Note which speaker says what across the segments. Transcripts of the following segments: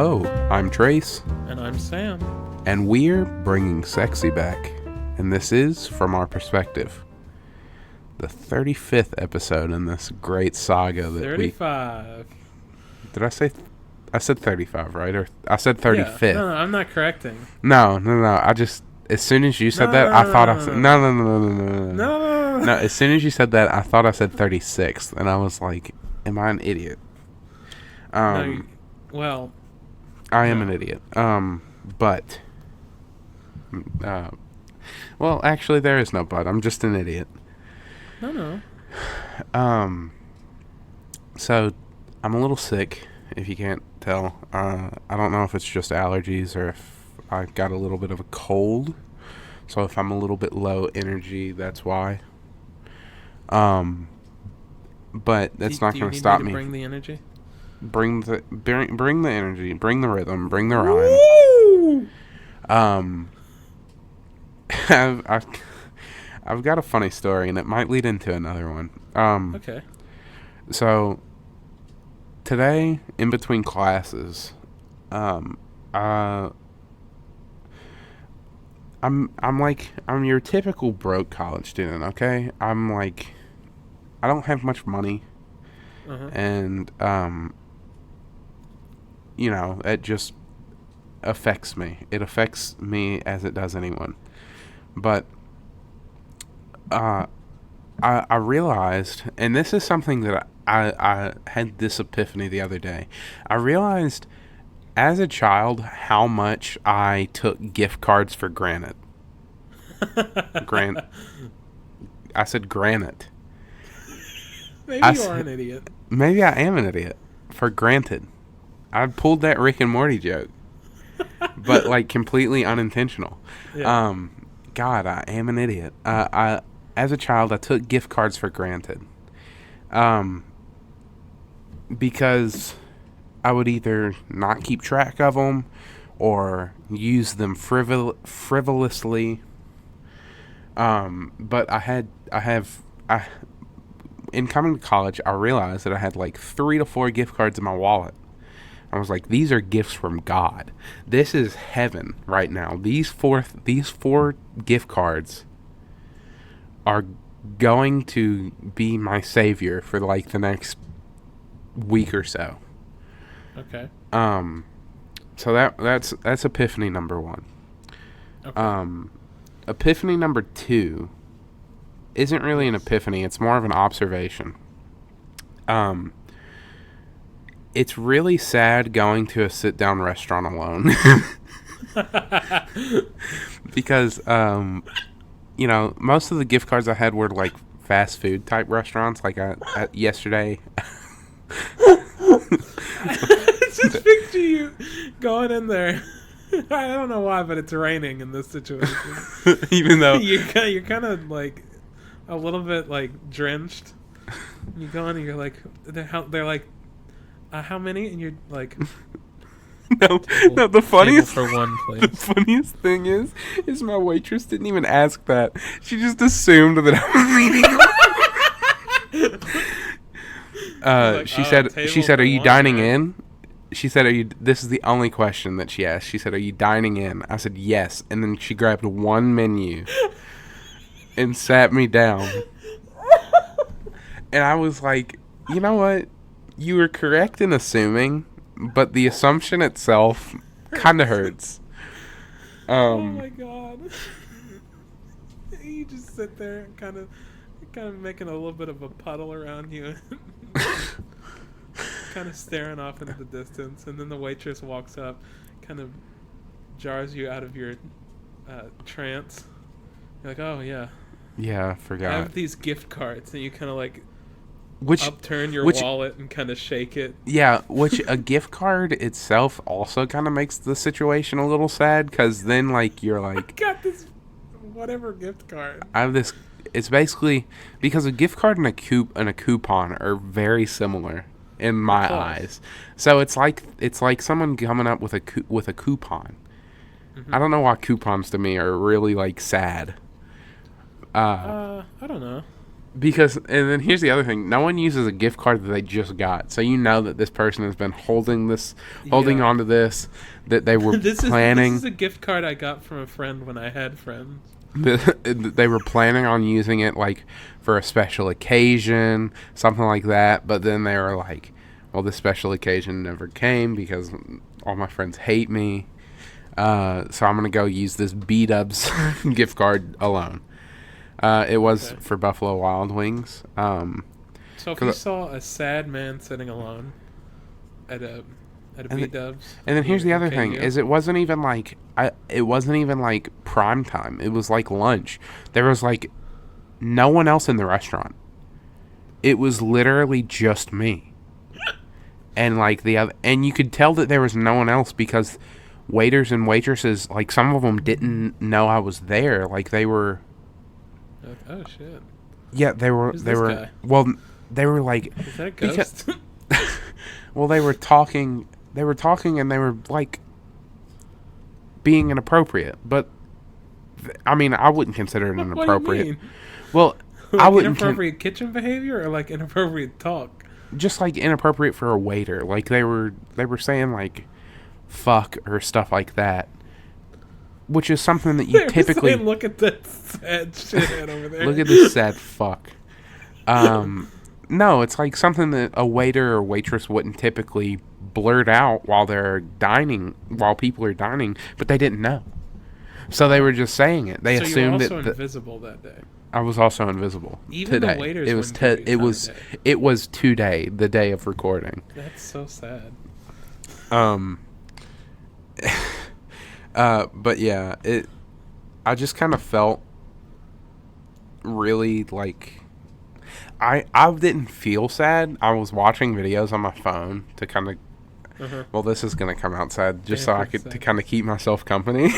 Speaker 1: Hello, I'm Trace,
Speaker 2: And I'm Sam.
Speaker 1: and we're bringing sexy back. And this is, from our perspective, the 35th episode in this great saga that
Speaker 2: 35.
Speaker 1: Did I say... I said 35, right? Or I said
Speaker 2: Yeah.
Speaker 1: 35th.
Speaker 2: No, I'm not correcting.
Speaker 1: No. I just... As soon as you said that, I thought I said... No.
Speaker 2: No.
Speaker 1: As soon as you said that, I thought I said 36th. And I was like, am I an idiot?
Speaker 2: Well,
Speaker 1: I am an idiot. But... well, actually, there is no but. I'm just an idiot.
Speaker 2: no.
Speaker 1: So, I'm a little sick, if you can't tell. I don't know if it's just allergies or if I got a little bit of a cold. So if I'm a little bit low energy, that's why. But that's not going to stop me.
Speaker 2: Bring the energy.
Speaker 1: Bring the energy, bring the rhythm, bring the rhyme.
Speaker 2: Woo!
Speaker 1: I've got a funny story, and it might lead into another one.
Speaker 2: Okay.
Speaker 1: So today, in between classes, I'm your typical broke college student. Okay, I don't have much money, and it just affects me. It affects me as it does anyone. But I realized, and this is something that I had this epiphany the other day. I realized as a child how much I took gift cards for granted. I said granite.
Speaker 2: Maybe you are an idiot.
Speaker 1: Maybe I am an idiot. For granted. I pulled that Rick and Morty joke. But completely unintentional.
Speaker 2: Yeah.
Speaker 1: God, I am an idiot. As a child, I took gift cards for granted. Because I would either not keep track of them or use them frivolously. But in coming to college, I realized that I had 3 to 4 gift cards in my wallet. I was like, these are gifts from God. This is heaven right now. These four gift cards are going to be my savior for the next week or so.
Speaker 2: Okay.
Speaker 1: So that's epiphany number 1.
Speaker 2: Okay.
Speaker 1: Epiphany number 2 isn't really an epiphany. It's more of an observation. It's really sad going to a sit-down restaurant alone. Because, most of the gift cards I had were, fast food type restaurants. Yesterday...
Speaker 2: Just picture you going in there. I don't know why, but it's raining in this situation.
Speaker 1: Even though...
Speaker 2: You're kind of, a little bit, drenched. You go in and you're like... They're like... how many? And you're like...
Speaker 1: No, the funniest...
Speaker 2: For one, please.
Speaker 1: The funniest thing is my waitress didn't even ask that. She just assumed that I was eating. She said, "Are you dining in?" She said, this is the only question that she asked. She said, "Are you dining in?" I said, "Yes." And then she grabbed one menu and sat me down. And I was like, you know what? You were correct in assuming, but the assumption itself kind of hurts.
Speaker 2: Oh my god. You just sit there and kind of making a little bit of a puddle around you. Kind of staring off into the distance, and then the waitress walks up, kind of jars you out of your trance. You're like, oh yeah.
Speaker 1: Yeah, I forgot.
Speaker 2: I have these gift cards, and you kind of
Speaker 1: Which
Speaker 2: upturn your wallet and kind of shake it.
Speaker 1: Yeah, which a gift card itself also kind of makes the situation a little sad, because then you're like,
Speaker 2: I got this whatever gift card.
Speaker 1: I have this. It's basically because a gift card and a coupon are very similar in my eyes. So it's like someone coming up with a coupon. Mm-hmm. I don't know why coupons to me are really sad.
Speaker 2: I don't know.
Speaker 1: Because, and then here's the other thing: no one uses a gift card that they just got, so you know that this person has been holding
Speaker 2: Yeah.
Speaker 1: on to this, that they were
Speaker 2: This
Speaker 1: planning,
Speaker 2: is a gift card I got from a friend when I had friends.
Speaker 1: that they were planning on using it like for a special occasion, something like that. But then they were like, "Well, this special occasion never came because all my friends hate me, so I'm gonna go use this B-Dubs gift card alone." It was
Speaker 2: Okay.
Speaker 1: for Buffalo Wild Wings.
Speaker 2: So if
Speaker 1: 'Cause
Speaker 2: you saw a sad man sitting alone at a
Speaker 1: And
Speaker 2: B Dubs,
Speaker 1: And then here's the other thing: is it wasn't even like prime time. It was like lunch. There was like no one else in the restaurant. It was literally just me, and like the other, and you could tell that there was no one else because waiters and waitresses, like some of them didn't know I was there. Like they were,
Speaker 2: oh shit,
Speaker 1: yeah, they were,
Speaker 2: who's
Speaker 1: they
Speaker 2: this
Speaker 1: were.
Speaker 2: guy?
Speaker 1: Well, they were like,
Speaker 2: Is that a
Speaker 1: because-
Speaker 2: ghost?
Speaker 1: well, they were talking. They were talking, and they were like being inappropriate, but I mean, I wouldn't consider it
Speaker 2: What do you
Speaker 1: inappropriate.
Speaker 2: mean?
Speaker 1: Well,
Speaker 2: Like
Speaker 1: I wouldn't
Speaker 2: inappropriate kitchen behavior or like inappropriate talk?
Speaker 1: just like inappropriate for a waiter. Like they were saying like fuck or stuff like that, which is something that you
Speaker 2: They were
Speaker 1: typically
Speaker 2: saying, look at that sad shit over there.
Speaker 1: look at this sad fuck. No, it's like something that a waiter or waitress wouldn't typically blurt out while people are dining, but they didn't know. So they were just saying it. They
Speaker 2: So you were
Speaker 1: assumed
Speaker 2: also
Speaker 1: that
Speaker 2: invisible that day.
Speaker 1: I was also invisible.
Speaker 2: Even the
Speaker 1: today.
Speaker 2: waiters
Speaker 1: It was
Speaker 2: wouldn't give you
Speaker 1: it was today, the day of recording.
Speaker 2: That's so sad.
Speaker 1: Um but yeah, I just kind of felt really like I didn't feel sad. I was watching videos on my phone to kind of
Speaker 2: Uh-huh.
Speaker 1: well, this is going to come outside just so I
Speaker 2: Damn,
Speaker 1: could to
Speaker 2: sad.
Speaker 1: kind of keep myself company.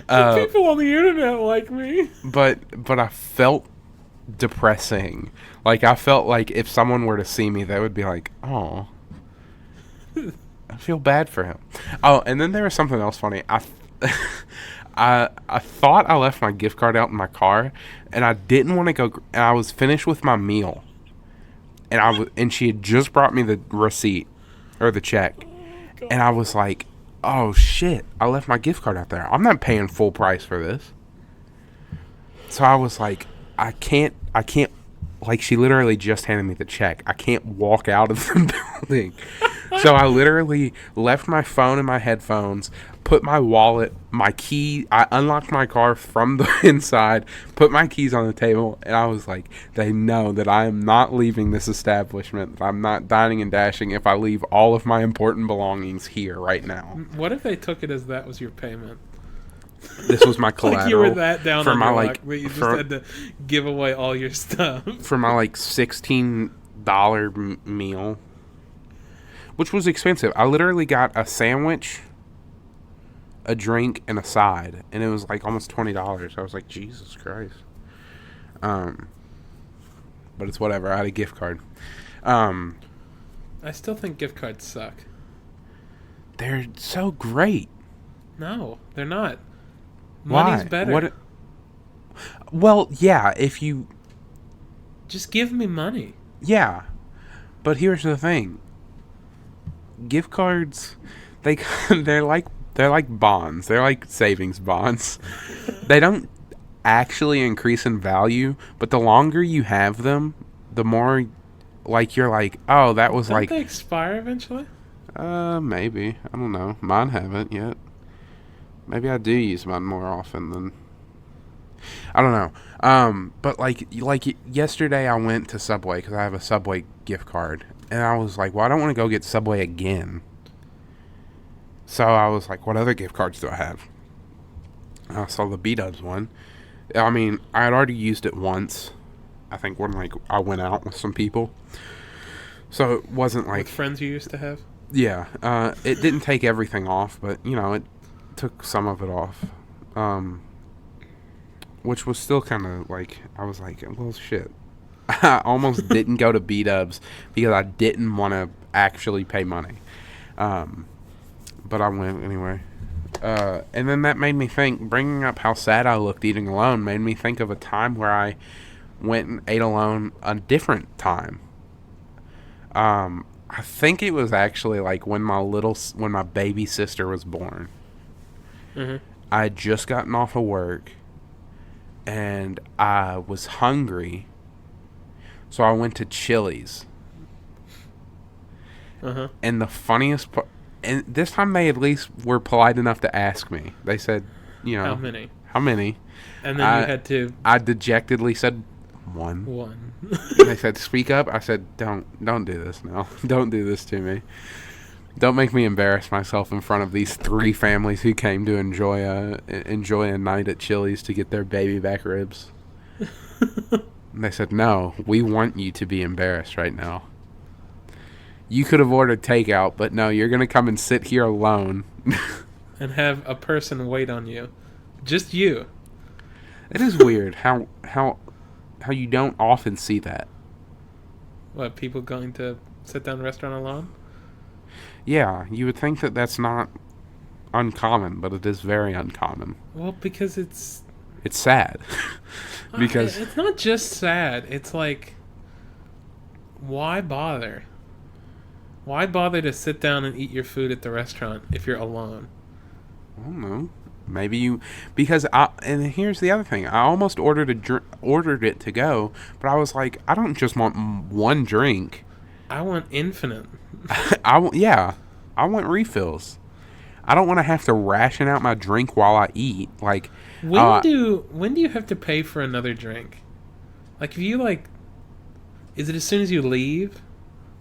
Speaker 2: People on the internet like me.
Speaker 1: but I felt depressing. Like I felt like if someone were to see me, they would be like, "Oh, I feel bad for him." Oh, and then there was something else funny. I thought I left my gift card out in my car, and I didn't want to go. And I was finished with my meal, and she had just brought me the receipt or the check, and I was like, "Oh shit! I left my gift card out there. I'm not paying full price for this." So I was like, I can't. Like she literally just handed me the check. I can't walk out of the building. So I literally left my phone and my headphones, put my wallet, my key. I unlocked my car from the inside, put my keys on the table, and I was like, they know that I am not leaving this establishment. I'm not dining and dashing if I leave all of my important belongings here right now.
Speaker 2: What if they took it as that was your payment?
Speaker 1: This was my collateral.
Speaker 2: Like you were that down
Speaker 1: for
Speaker 2: on
Speaker 1: my,
Speaker 2: your
Speaker 1: like,
Speaker 2: luck that you just
Speaker 1: for-
Speaker 2: had to give away all your stuff.
Speaker 1: for my like $16 meal, which was expensive. I literally got a sandwich, a drink, and a side, and it was like almost $20. I was like, Jesus Christ. But it's whatever. I had a gift card.
Speaker 2: I still think gift cards suck.
Speaker 1: They're so great.
Speaker 2: No, they're not.
Speaker 1: Why?
Speaker 2: Money's better.
Speaker 1: What? Well, yeah. If you,
Speaker 2: Just give me money.
Speaker 1: yeah. But here's the thing. Gift cards, they they're like bonds. They're like savings bonds. They don't actually increase in value, but the longer you have them, the more like you're like, oh, that was
Speaker 2: Don't
Speaker 1: like
Speaker 2: they expire eventually?
Speaker 1: maybe. I don't know. Mine haven't yet. Maybe I do use mine more often than I don't know. But like yesterday I went to Subway because I have a Subway gift card, and I was like, well, I don't want to go get Subway again. So I was like, what other gift cards do I have? And I saw the B-Dubs one. I mean, I had already used it once. I think when like I went out with some people. So it wasn't like
Speaker 2: With friends you used to have?
Speaker 1: yeah. It didn't take everything off, but you know, it took some of it off. Which was still kind of like, I was like, well, shit. I almost didn't go to B-Dubs because I didn't want to actually pay money. But I went anyway. And then that made me think, bringing up how sad I looked eating alone made me think of a time where I went and ate alone a different time. I think it was actually like when my baby sister was born.
Speaker 2: Mm-hmm.
Speaker 1: I had just gotten off of work, and I was hungry, so I went to Chili's.
Speaker 2: Uh-huh.
Speaker 1: And the funniest part, and this time they at least were polite enough to ask me. They said,
Speaker 2: How many?
Speaker 1: How many?
Speaker 2: And then you had to...
Speaker 1: I dejectedly said, one.
Speaker 2: One.
Speaker 1: And they said, speak up. I said, don't do this now. Don't do this to me. Don't make me embarrass myself in front of these 3 families who came to enjoy a night at Chili's to get their baby back ribs. And they said, no, we want you to be embarrassed right now. You could have ordered takeout, but no, you're going to come and sit here alone.
Speaker 2: And have a person wait on you. Just you.
Speaker 1: It is weird how you don't often see that.
Speaker 2: What, people going to sit down in a restaurant alone?
Speaker 1: Yeah, you would think that that's not uncommon, but it is very uncommon.
Speaker 2: Well, because it's
Speaker 1: sad. Because
Speaker 2: it's not just sad. It's like, why bother? Why bother to sit down and eat your food at the restaurant if you're alone?
Speaker 1: I don't know. Maybe you, because and here's the other thing. I almost ordered it to go, but I was like, I don't just want one drink.
Speaker 2: I want infinite.
Speaker 1: I want refills. I don't want to have to ration out my drink while I eat. Like,
Speaker 2: when do you have to pay for another drink? Like, if you like, is it as soon as you leave?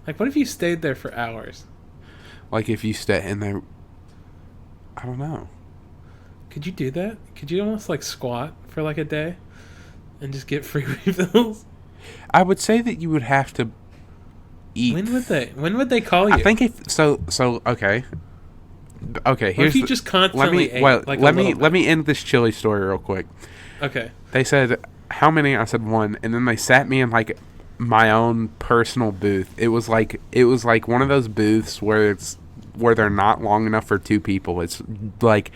Speaker 2: Like, what if you stayed there for hours?
Speaker 1: Like, if you stay in there, I don't know.
Speaker 2: Could you do that? Could you almost like squat for like a day and just get free refills?
Speaker 1: I would say that you would have to eat.
Speaker 2: When would they call you?
Speaker 1: I think if so. Okay. Okay.
Speaker 2: What if you just constantly ate,
Speaker 1: let me end this Chili story real quick.
Speaker 2: Okay.
Speaker 1: They said how many? I said one, and then they sat me in like my own personal booth. It was like one of those booths where they're not long enough for 2 people. It's like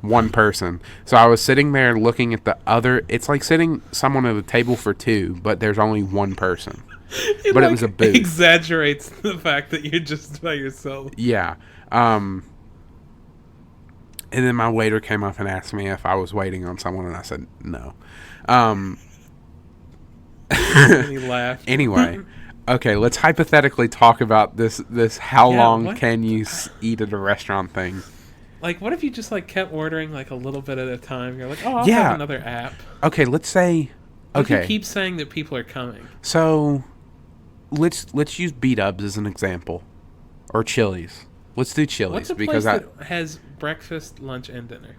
Speaker 1: one person. So I was sitting there looking at the other. It's like sitting someone at a table for 2, but there's only one person. It was a booth.
Speaker 2: Exaggerates the fact that you're just by yourself.
Speaker 1: Yeah. And then my waiter came up and asked me if I was waiting on someone, and I said no.
Speaker 2: And he laughed.
Speaker 1: Anyway, okay, let's hypothetically talk about this how long can you eat at a restaurant thing.
Speaker 2: Like, what if you just like kept ordering like a little bit at a time? You're like, oh, I'll have another app.
Speaker 1: Okay, let's say.
Speaker 2: What if you keep saying that people are coming?
Speaker 1: So, let's use B-Dubs as an example, or Chili's. Let's do Chili's.
Speaker 2: What's a place that has breakfast, lunch, and dinner?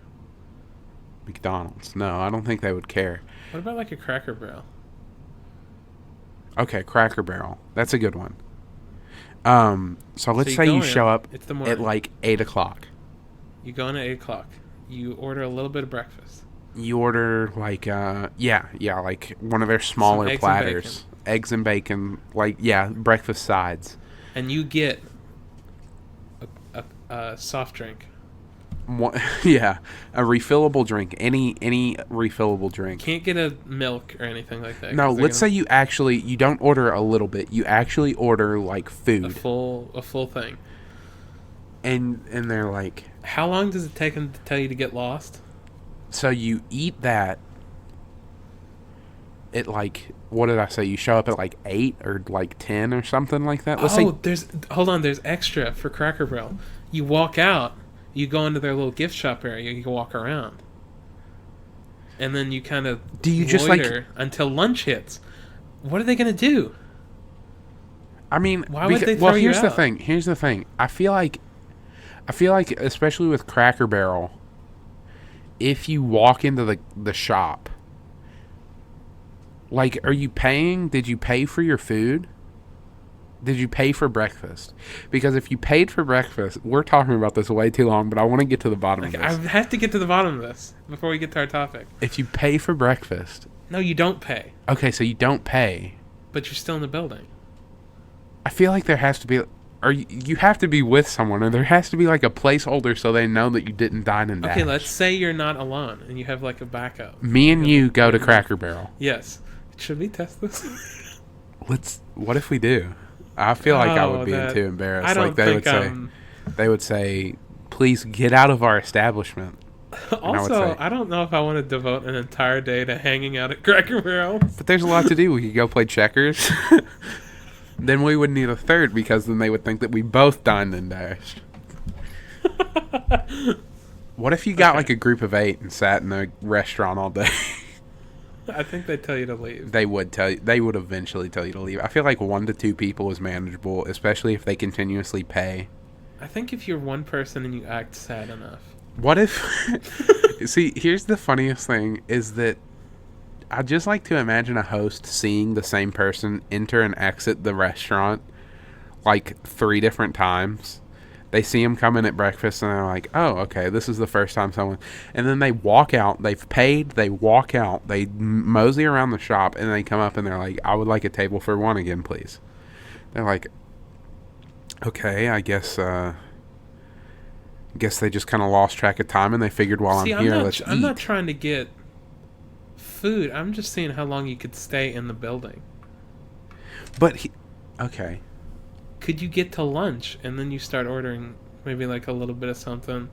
Speaker 1: McDonald's. No, I don't think they would care.
Speaker 2: What about like a Cracker Barrel?
Speaker 1: Okay, Cracker Barrel. That's a good one. So let's say you show up at like 8 o'clock.
Speaker 2: You go in at 8 o'clock. You order a little bit of breakfast.
Speaker 1: You order like like one of their smaller platters, eggs and bacon, breakfast sides.
Speaker 2: And you get a soft drink.
Speaker 1: A refillable drink. Any refillable drink.
Speaker 2: Can't get a milk or anything like that.
Speaker 1: No, let's say you don't order a little bit. You actually order like food.
Speaker 2: A full thing.
Speaker 1: And they're like,
Speaker 2: how long does it take them to tell you to get lost?
Speaker 1: So you eat that at like, what did I say? You show up at like 8 or like 10 or something like that.
Speaker 2: There's extra for Cracker Barrel. You walk out, you go into their little gift shop area, you can walk around. And then you kind of loiter until lunch hits. What are they going to do?
Speaker 1: I mean,
Speaker 2: why would they throw you out?
Speaker 1: Here's the thing. I feel like especially with Cracker Barrel, if you walk into the shop, like, are you paying? Did you pay for your food? Did you pay for breakfast? Because if you paid for breakfast, we're talking about this way too long, but I want to get to the bottom of this.
Speaker 2: I have to get to the bottom of this before we get to our topic.
Speaker 1: If you pay for breakfast...
Speaker 2: No, you don't pay.
Speaker 1: Okay, so you don't pay.
Speaker 2: But you're still in the building.
Speaker 1: I feel like there has to be... Or you have to be with someone, or there has to be like a placeholder so they know that you didn't dine and dash.
Speaker 2: Okay, let's say you're not alone and you have like a backup.
Speaker 1: Me and you go to Cracker Barrel.
Speaker 2: Yes. Should we test this?
Speaker 1: What if we do? I feel like I would be too embarrassed.
Speaker 2: I don't
Speaker 1: like they
Speaker 2: think
Speaker 1: they would say, please get out of our establishment.
Speaker 2: Also, I don't know if I want to devote an entire day to hanging out at Cracker Barrel.
Speaker 1: But there's a lot to do. We could go play checkers. Then we would need a third because then they would think that we both dined and dashed. What if you got like a group of 8 and sat in a restaurant all day?
Speaker 2: I think they'd tell you to leave.
Speaker 1: They would tell you. They would eventually tell you to leave. I feel like 1 to 2 people is manageable, especially if they continuously pay.
Speaker 2: I think if you're one person and you act sad enough.
Speaker 1: What if... See, here's the funniest thing, is that I just like to imagine a host seeing the same person enter and exit the restaurant like 3 different times. They see him come in at breakfast and they're like, oh, okay, this is the first time someone... And then they walk out, they've paid, they walk out, they mosey around the shop, and they come up and they're like, I would like a table for 1 again, please. They're like, okay, I guess they just kind of lost track of time and they figured while I'm here, let's eat.
Speaker 2: I'm not trying to get food. I'm just seeing how long you could stay in the building.
Speaker 1: But, okay.
Speaker 2: Could you get to lunch and then you start ordering maybe like a little bit of something?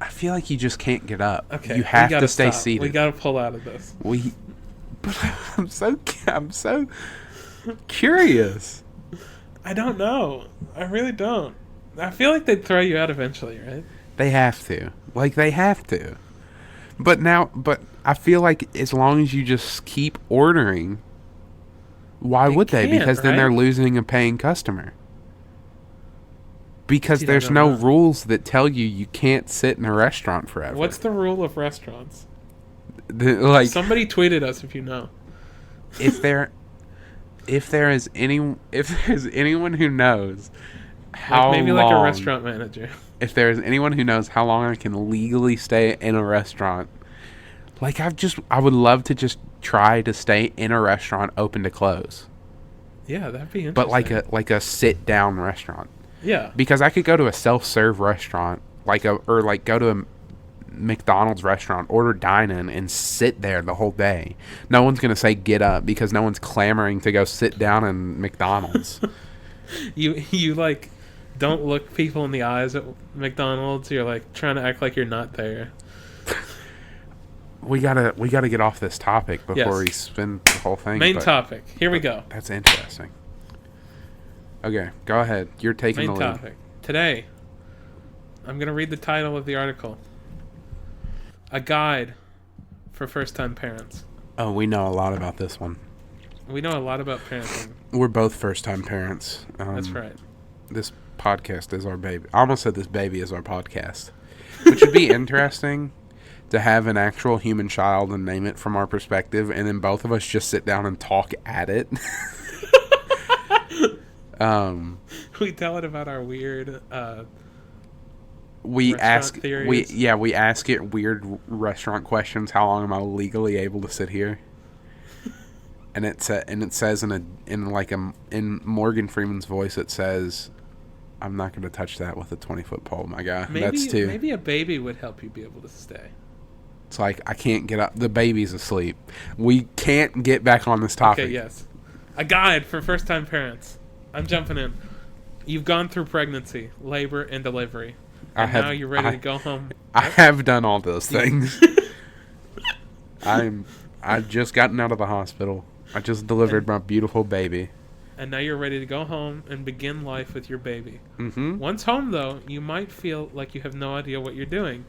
Speaker 1: I feel like you just can't get up.
Speaker 2: Okay,
Speaker 1: you have to stay seated.
Speaker 2: We gotta pull out of this.
Speaker 1: But I'm so curious.
Speaker 2: I don't know. I really don't. I feel like they'd throw you out eventually, right?
Speaker 1: They have to. Like, they have to. But I feel like as long as you just keep ordering, why would they? Because then they're losing a paying customer. Because there's no rules that tell you can't sit in a restaurant forever.
Speaker 2: What's the rule of restaurants?
Speaker 1: Somebody
Speaker 2: tweeted us if you know.
Speaker 1: If there's anyone who knows how
Speaker 2: maybe
Speaker 1: long,
Speaker 2: like a restaurant manager.
Speaker 1: If there's anyone who knows how long I can legally stay in a restaurant, like I would love to just try to stay in a restaurant open to close.
Speaker 2: Yeah, that'd be interesting.
Speaker 1: But like a sit down restaurant.
Speaker 2: Yeah.
Speaker 1: Because I could go to a self-serve restaurant, go to a McDonald's restaurant, order dine-in, and sit there the whole day. No one's going to say get up because no one's clamoring to go sit down in McDonald's.
Speaker 2: You like don't look people in the eyes at McDonald's. You're like trying to act like you're not there.
Speaker 1: We gotta get off this topic before we spin the whole thing.
Speaker 2: Main topic. Here we go.
Speaker 1: That's interesting. Okay, go ahead. You're taking the lead.
Speaker 2: Main topic. Today, I'm going to read the title of the article. A Guide for First-Time Parents.
Speaker 1: Oh, we know a lot about this one.
Speaker 2: We know a lot about parenting.
Speaker 1: We're both first-time parents.
Speaker 2: That's right.
Speaker 1: This podcast is our baby. I almost said this baby is our podcast. Which would be interesting to have an actual human child and name it from our perspective, and then both of us just sit down and talk at it.
Speaker 2: We tell it about our weird
Speaker 1: we ask
Speaker 2: theories.
Speaker 1: we ask it weird restaurant questions. How long am I legally able to sit here? And it says in Morgan Freeman's voice, it says, I'm not going to touch that with a 20-foot pole, my guy.
Speaker 2: Maybe a baby would help you be able to stay.
Speaker 1: It's like, I can't get up. The baby's asleep. We can't get back on this topic.
Speaker 2: Okay, yes. A guide for first-time parents. I'm jumping in. You've gone through pregnancy, labor, and delivery. And now you're ready to go home.
Speaker 1: I have done all those things. I've just gotten out of the hospital. I just delivered my beautiful baby.
Speaker 2: And now you're ready to go home and begin life with your baby.
Speaker 1: Mm-hmm.
Speaker 2: Once home, though, you might feel like you have no idea what you're doing.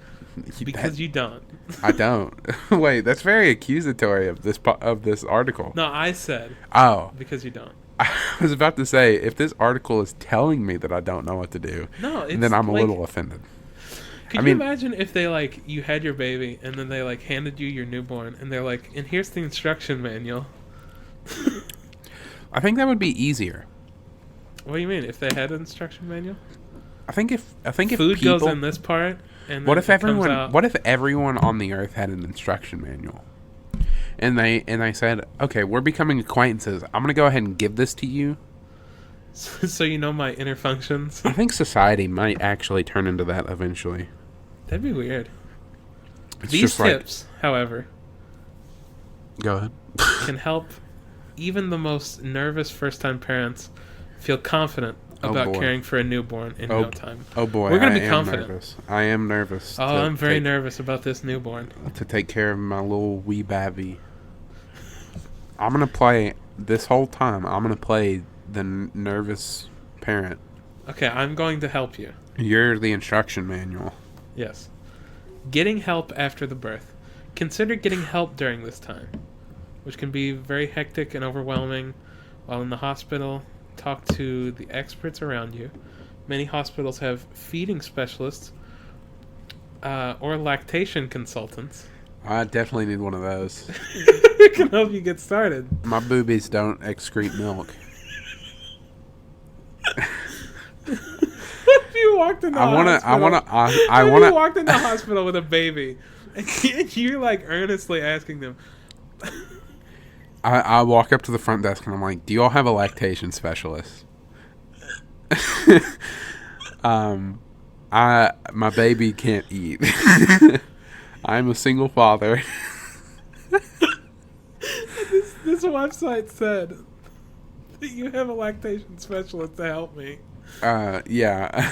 Speaker 2: Because you don't.
Speaker 1: I don't. Wait, that's very accusatory of this article.
Speaker 2: No, I said.
Speaker 1: Oh.
Speaker 2: Because you don't.
Speaker 1: I was about to say, if this article is telling me that I don't know what to do, then I'm a little offended.
Speaker 2: Could you imagine if they, you had your baby, and then they, handed you your newborn, and they're like, and here's the instruction manual.
Speaker 1: I think that would be easier.
Speaker 2: What do you mean? If they had an instruction manual?
Speaker 1: I think if
Speaker 2: food
Speaker 1: people,
Speaker 2: goes in this part, and
Speaker 1: what if everyone on the earth had an instruction manual? And they said, okay, we're becoming acquaintances. I'm going to go ahead and give this to you.
Speaker 2: So you know my inner functions?
Speaker 1: I think society might actually turn into that eventually.
Speaker 2: That'd be weird. These tips, however.
Speaker 1: Go ahead.
Speaker 2: can help even the most nervous first-time parents feel confident about caring for a newborn in no time.
Speaker 1: Oh boy,
Speaker 2: we're gonna be confident.
Speaker 1: Nervous. I am nervous.
Speaker 2: Oh, I'm very nervous about this newborn.
Speaker 1: To take care of my little wee babby. I'm gonna play this whole time. I'm gonna play the nervous parent.
Speaker 2: Okay, I'm going to help you.
Speaker 1: You're the instruction manual.
Speaker 2: Yes. Getting help after the birth. Consider getting help during this time, which can be very hectic and overwhelming while in the hospital. Talk to the experts around you. Many hospitals have feeding specialists or lactation consultants.
Speaker 1: I definitely need one of those.
Speaker 2: It can help you get started.
Speaker 1: My boobies don't excrete milk.
Speaker 2: If you walked in the hospital, you walked in the hospital with a baby, and you're like earnestly asking them.
Speaker 1: I walk up to the front desk and I'm like, "Do you all have a lactation specialist?" My baby can't eat. I'm a single father.
Speaker 2: This website said that you have a lactation specialist to help me.
Speaker 1: Yeah.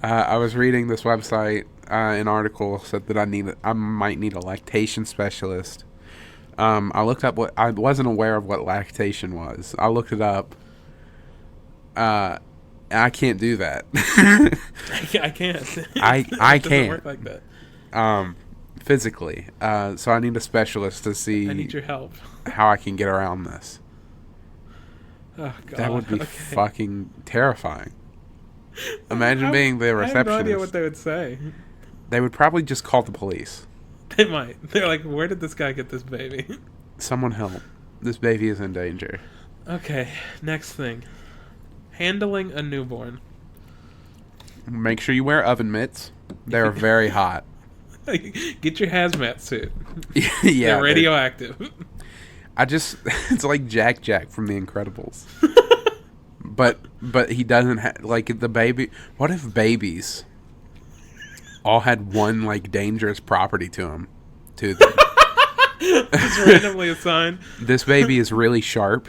Speaker 1: I was reading this website. An article said that I might need a lactation specialist. I looked up I wasn't aware of what lactation was. I looked it up. I can't do that.
Speaker 2: I can't.
Speaker 1: I can't
Speaker 2: work like that.
Speaker 1: Physically. So I need a specialist to see.
Speaker 2: I need your help.
Speaker 1: How I can get around this.
Speaker 2: Oh God.
Speaker 1: That would be fucking terrifying. Imagine being the receptionist. I have no
Speaker 2: idea what they would say.
Speaker 1: They would probably just call the police.
Speaker 2: They might. They're like, where did this guy get this baby?
Speaker 1: Someone help. This baby is in danger.
Speaker 2: Okay, next thing. Handling a newborn.
Speaker 1: Make sure you wear oven mitts. They're very hot.
Speaker 2: Get your hazmat suit.
Speaker 1: Yeah.
Speaker 2: They're radioactive.
Speaker 1: It's like Jack from The Incredibles. But he doesn't have, like, the baby. What if babies all had one, like, dangerous property to them?
Speaker 2: Just randomly assigned.
Speaker 1: This baby is really sharp.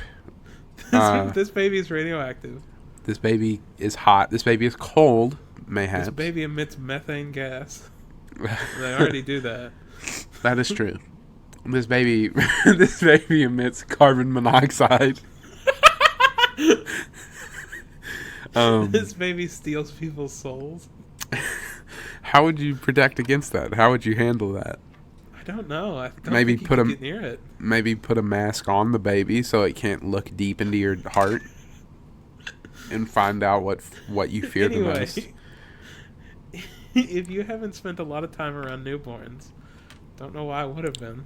Speaker 2: This baby is radioactive.
Speaker 1: This baby is hot. This baby is cold, mayhaps.
Speaker 2: This baby emits methane gas. They already do that.
Speaker 1: That is true. This baby emits carbon monoxide.
Speaker 2: This baby steals people's souls.
Speaker 1: How would you protect against that? How would you handle that?
Speaker 2: I don't know. I don't
Speaker 1: maybe
Speaker 2: think you can get near it.
Speaker 1: Maybe put a mask on the baby so it can't look deep into your heart and find out what you fear the most.
Speaker 2: If you haven't spent a lot of time around newborns, don't know why I would have been.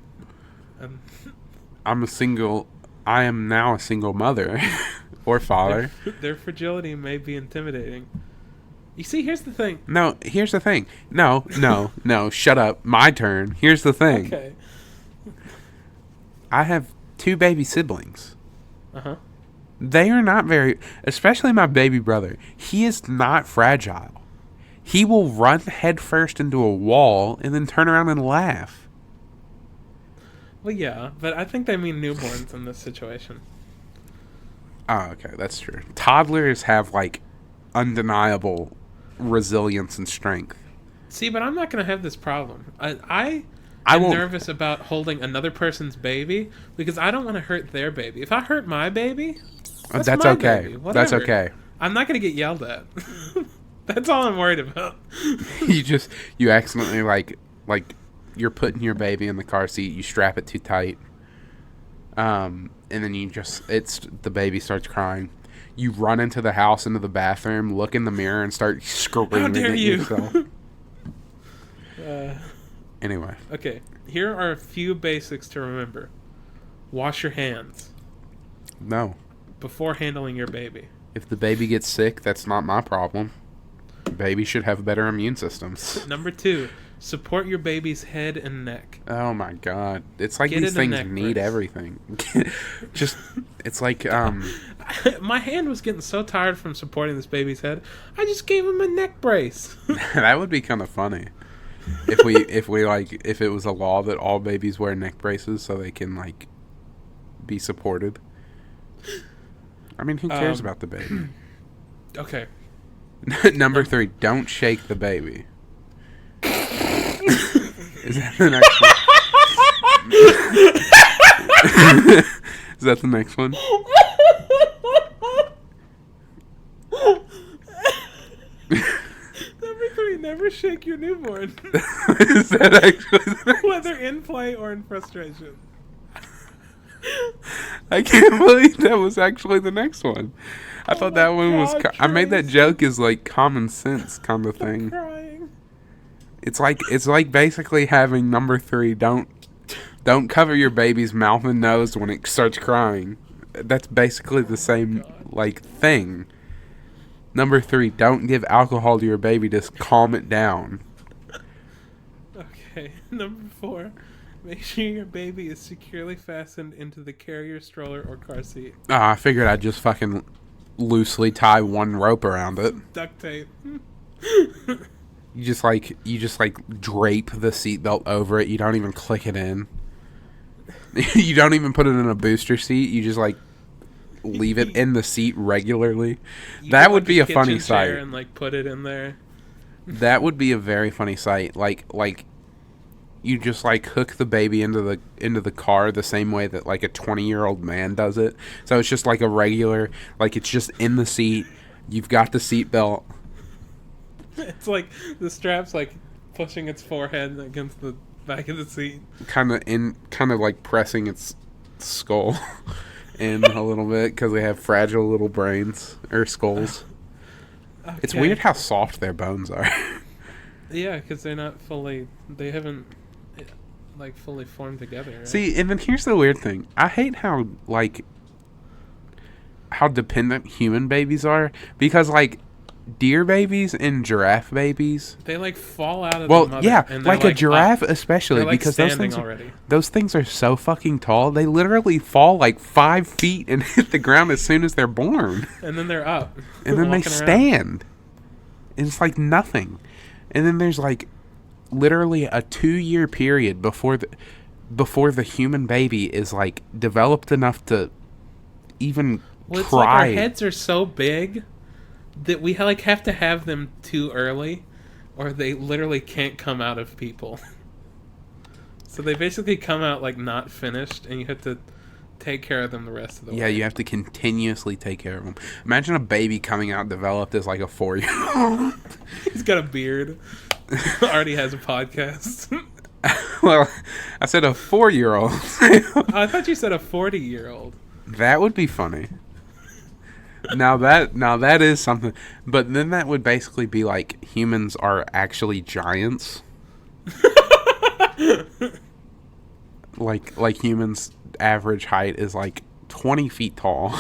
Speaker 1: I am now a single mother or father.
Speaker 2: Their fragility may be intimidating. You see, here's the thing.
Speaker 1: No, here's the thing. No, shut up. My turn. Here's the thing.
Speaker 2: Okay.
Speaker 1: I have 2 baby siblings.
Speaker 2: Uh-huh.
Speaker 1: They are not especially my baby brother. He is not fragile. He will run headfirst into a wall and then turn around and laugh.
Speaker 2: Well, yeah, but I think they mean newborns in this situation.
Speaker 1: Oh, okay, that's true. Toddlers have, like, undeniable resilience and strength.
Speaker 2: See, but I'm not going to have this problem. I'm nervous about holding another person's baby because I don't want to hurt their baby. If I hurt my baby, that's my
Speaker 1: okay.
Speaker 2: Baby.
Speaker 1: That's okay.
Speaker 2: I'm not going to get yelled at. That's all I'm worried about.
Speaker 1: You accidentally like you're putting your baby in the car seat, you strap it too tight. And then the baby starts crying. You run into the house, into the bathroom, look in the mirror, and start screaming
Speaker 2: How dare
Speaker 1: at
Speaker 2: you?
Speaker 1: yourself. Anyway.
Speaker 2: Okay, here are a few basics to remember. Wash your hands.
Speaker 1: No.
Speaker 2: Before handling your baby.
Speaker 1: If the baby gets sick, that's not my problem. Babies should have better immune systems.
Speaker 2: Number 2, support your baby's head and neck.
Speaker 1: Oh my God. It's like these things need everything. It's like,
Speaker 2: My hand was getting so tired from supporting this baby's head, I just gave him a neck brace.
Speaker 1: That would be kind of funny. If it was a law that all babies wear neck braces so they can, like, be supported. I mean, who cares about the baby?
Speaker 2: Okay.
Speaker 1: Number 3, don't shake the baby. Is that the next one? Is that the next one?
Speaker 2: Number 3, never shake your newborn.
Speaker 1: Is that actually
Speaker 2: Whether in play or in frustration.
Speaker 1: I can't believe that was actually the next one. I thought that one was... I made that joke as, like, common sense kind of thing.
Speaker 2: Crying.
Speaker 1: It's like basically having number 3, don't cover your baby's mouth and nose when it starts crying. That's basically the same, like, thing. Number 3, don't give alcohol to your baby to calm it down.
Speaker 2: Okay. Number 4, make sure your baby is securely fastened into the carrier, stroller, or car seat.
Speaker 1: I figured I'd just fucking loosely tie one rope around it.
Speaker 2: Duct tape.
Speaker 1: You just like drape the seatbelt over it. You don't even click it in. You don't even put it in a booster seat. You just like leave it in the seat regularly. That would be a funny sight.
Speaker 2: And like put it in there.
Speaker 1: That would be a very funny sight. Like you just like hook the baby into the car the same way that like a 20-year-old man does it. So it's just like a regular, like it's just in the seat. You've got the seatbelt.
Speaker 2: It's like the strap's like pushing its forehead against the back of the seat. Kind
Speaker 1: of like pressing its skull in a little bit because they have fragile little brains or skulls. Okay. It's weird how soft their bones are.
Speaker 2: Yeah, because they haven't like fully formed together. Right?
Speaker 1: See, and then here's the weird thing. I hate how dependent human babies are because like deer babies and giraffe babies,
Speaker 2: they like fall out of
Speaker 1: the
Speaker 2: mother.
Speaker 1: Yeah, like a giraffe especially
Speaker 2: like
Speaker 1: because those things are so fucking tall. They literally fall like 5 feet and hit the ground as soon as they're born.
Speaker 2: And then they're up.
Speaker 1: And then they stand. And it's like nothing. And then there's like literally a 2-year period before the human baby is like developed enough to even cry.
Speaker 2: It's like our heads are so big that we like have to have them too early, or they literally can't come out of people. So they basically come out like not finished, and you have to take care of them the rest of the way.
Speaker 1: Yeah, you have to continuously take care of them. Imagine a baby coming out developed as like a 4-year-old.
Speaker 2: He's got a beard. Already has a podcast.
Speaker 1: Well, I said a 4-year-old.
Speaker 2: I thought you said a 40-year-old.
Speaker 1: That would be funny. Now that is something, but then that would basically be like humans are actually giants. like humans' average height is like 20 feet tall,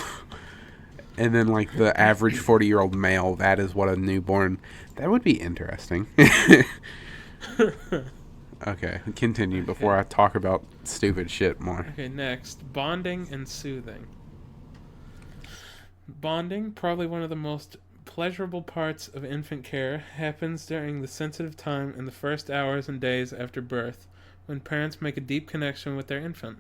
Speaker 1: and then like the average 40-year-old male, that is what a newborn. That would be interesting. Okay, continue before I talk about stupid shit more.
Speaker 2: Okay, next, bonding and soothing. Bonding, probably one of the most pleasurable parts of infant care, happens during the sensitive time in the first hours and days after birth, when parents make a deep connection with their infant.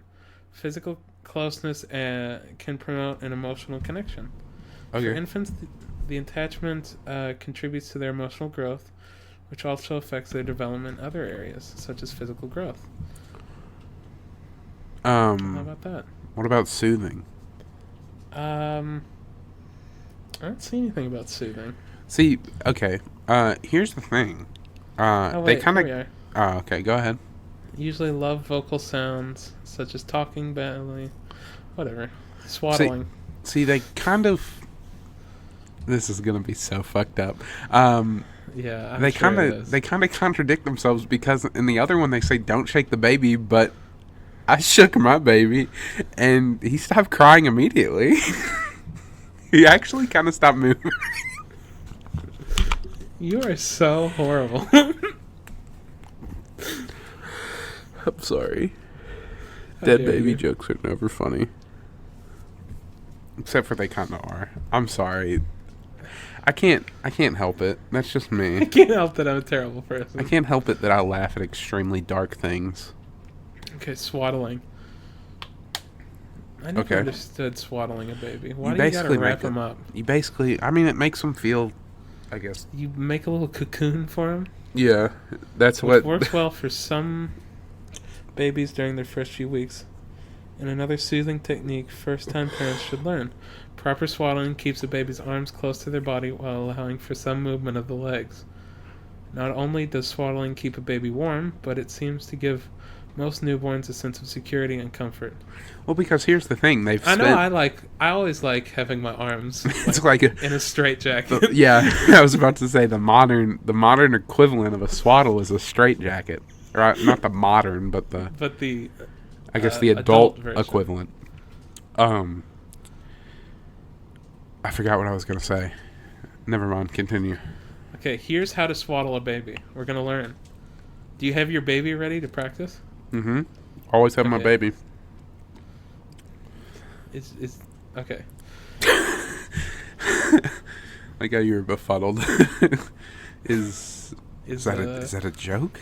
Speaker 2: Physical closeness can promote an emotional connection. Okay. For infants, the attachment contributes to their emotional growth, which also affects their development in other areas, such as physical growth. How about that?
Speaker 1: What about soothing?
Speaker 2: I don't see anything about soothing.
Speaker 1: See, okay. Here's the thing. They kind of. Okay, go ahead.
Speaker 2: Usually love vocal sounds such as talking badly, whatever, swaddling.
Speaker 1: See, they kind of. This is gonna be so fucked up.
Speaker 2: Yeah,
Speaker 1: they kind of contradict themselves because in the other one they say don't shake the baby, but I shook my baby, and he stopped crying immediately. He actually kind of stopped moving.
Speaker 2: You are so horrible.
Speaker 1: I'm sorry. Dead baby jokes are never funny. Except for they kind of are. I'm sorry. I can't help it. That's just me.
Speaker 2: I can't help that I'm a terrible person.
Speaker 1: I can't help it that I laugh at extremely dark things.
Speaker 2: Okay, swaddling. I never
Speaker 1: Okay.
Speaker 2: understood swaddling a baby. Why
Speaker 1: You
Speaker 2: do you gotta
Speaker 1: basically
Speaker 2: wrap
Speaker 1: make
Speaker 2: him up?
Speaker 1: You basically, I mean, it makes them feel, I guess.
Speaker 2: You make a little cocoon for him,
Speaker 1: Yeah, that's
Speaker 2: which
Speaker 1: what.
Speaker 2: works well for some babies during their first few weeks. And another soothing technique first-time parents should learn. Proper swaddling keeps the baby's arms close to their body while allowing for some movement of the legs. Not only does swaddling keep a baby warm, but it seems to give most newborns a sense of security and comfort.
Speaker 1: Well, because here's the thing, they've
Speaker 2: I
Speaker 1: spent.
Speaker 2: know I always like having my arms
Speaker 1: It's like a,
Speaker 2: in a straight jacket.
Speaker 1: yeah. I was about to say the modern equivalent of a swaddle is a straight jacket, right? Not the modern, but the
Speaker 2: But the
Speaker 1: I guess the
Speaker 2: adult
Speaker 1: adult
Speaker 2: version.
Speaker 1: equivalent. I forgot what I was gonna say. Never mind. Continue.
Speaker 2: Okay, here's how to swaddle a baby. We're gonna learn. Do you have your baby ready to practice?
Speaker 1: Mm-hmm. Always have my
Speaker 2: Okay.
Speaker 1: baby.
Speaker 2: Is okay.
Speaker 1: Like how you were befuddled. is
Speaker 2: Is
Speaker 1: that a joke?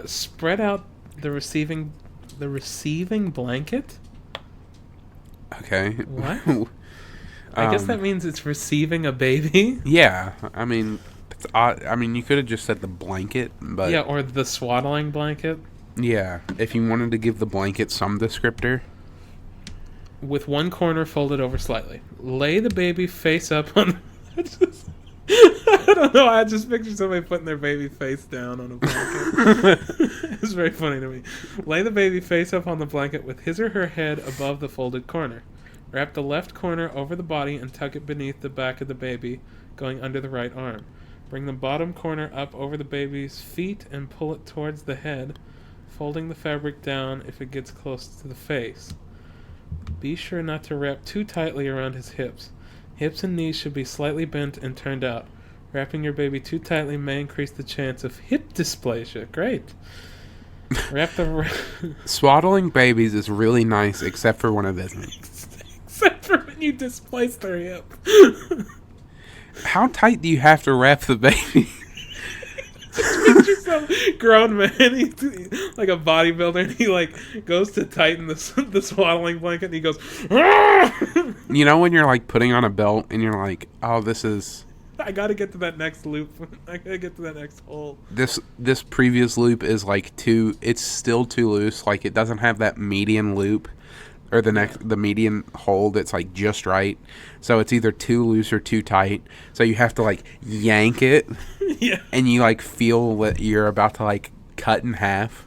Speaker 2: spread out the receiving blanket?
Speaker 1: Okay.
Speaker 2: What? I guess that means it's receiving a baby.
Speaker 1: Yeah. I mean, it's odd. I mean, you could have just said the blanket, but
Speaker 2: Yeah, or the swaddling blanket
Speaker 1: yeah. If you wanted to give the blanket some descriptor,
Speaker 2: with one corner folded over slightly. Lay the baby face up on. I don't know. I just picture somebody putting their baby face down on a blanket. It's very funny to me. Lay the baby face up on the blanket with his or her head above the folded corner. Wrap the left corner over the body and tuck it beneath the back of the baby, going under the right arm. Bring the bottom corner up over the baby's feet and pull it towards the head, folding the fabric down if it gets close to the face. Be sure not to wrap too tightly around his hips. Hips and knees should be slightly bent and turned out. Wrapping your baby too tightly may increase the chance of hip dysplasia. Great. Wrap the...
Speaker 1: swaddling babies is really nice, except for when it isn't.
Speaker 2: Except for when you displace their hip.
Speaker 1: How tight do you have to wrap the baby?
Speaker 2: Picture some grown man, like a bodybuilder, and he like goes to tighten the swaddling blanket, and he goes,
Speaker 1: You know when you're like putting on a belt and you're like, oh, this is
Speaker 2: I gotta get to that next loop. I gotta get to that next hole.
Speaker 1: this previous loop is like it's still too loose, like it doesn't have that median loop or the median hole that's like just right, so it's either too loose or too tight, so you have to like yank it.
Speaker 2: Yeah.
Speaker 1: And you like feel that you're about to like cut in half.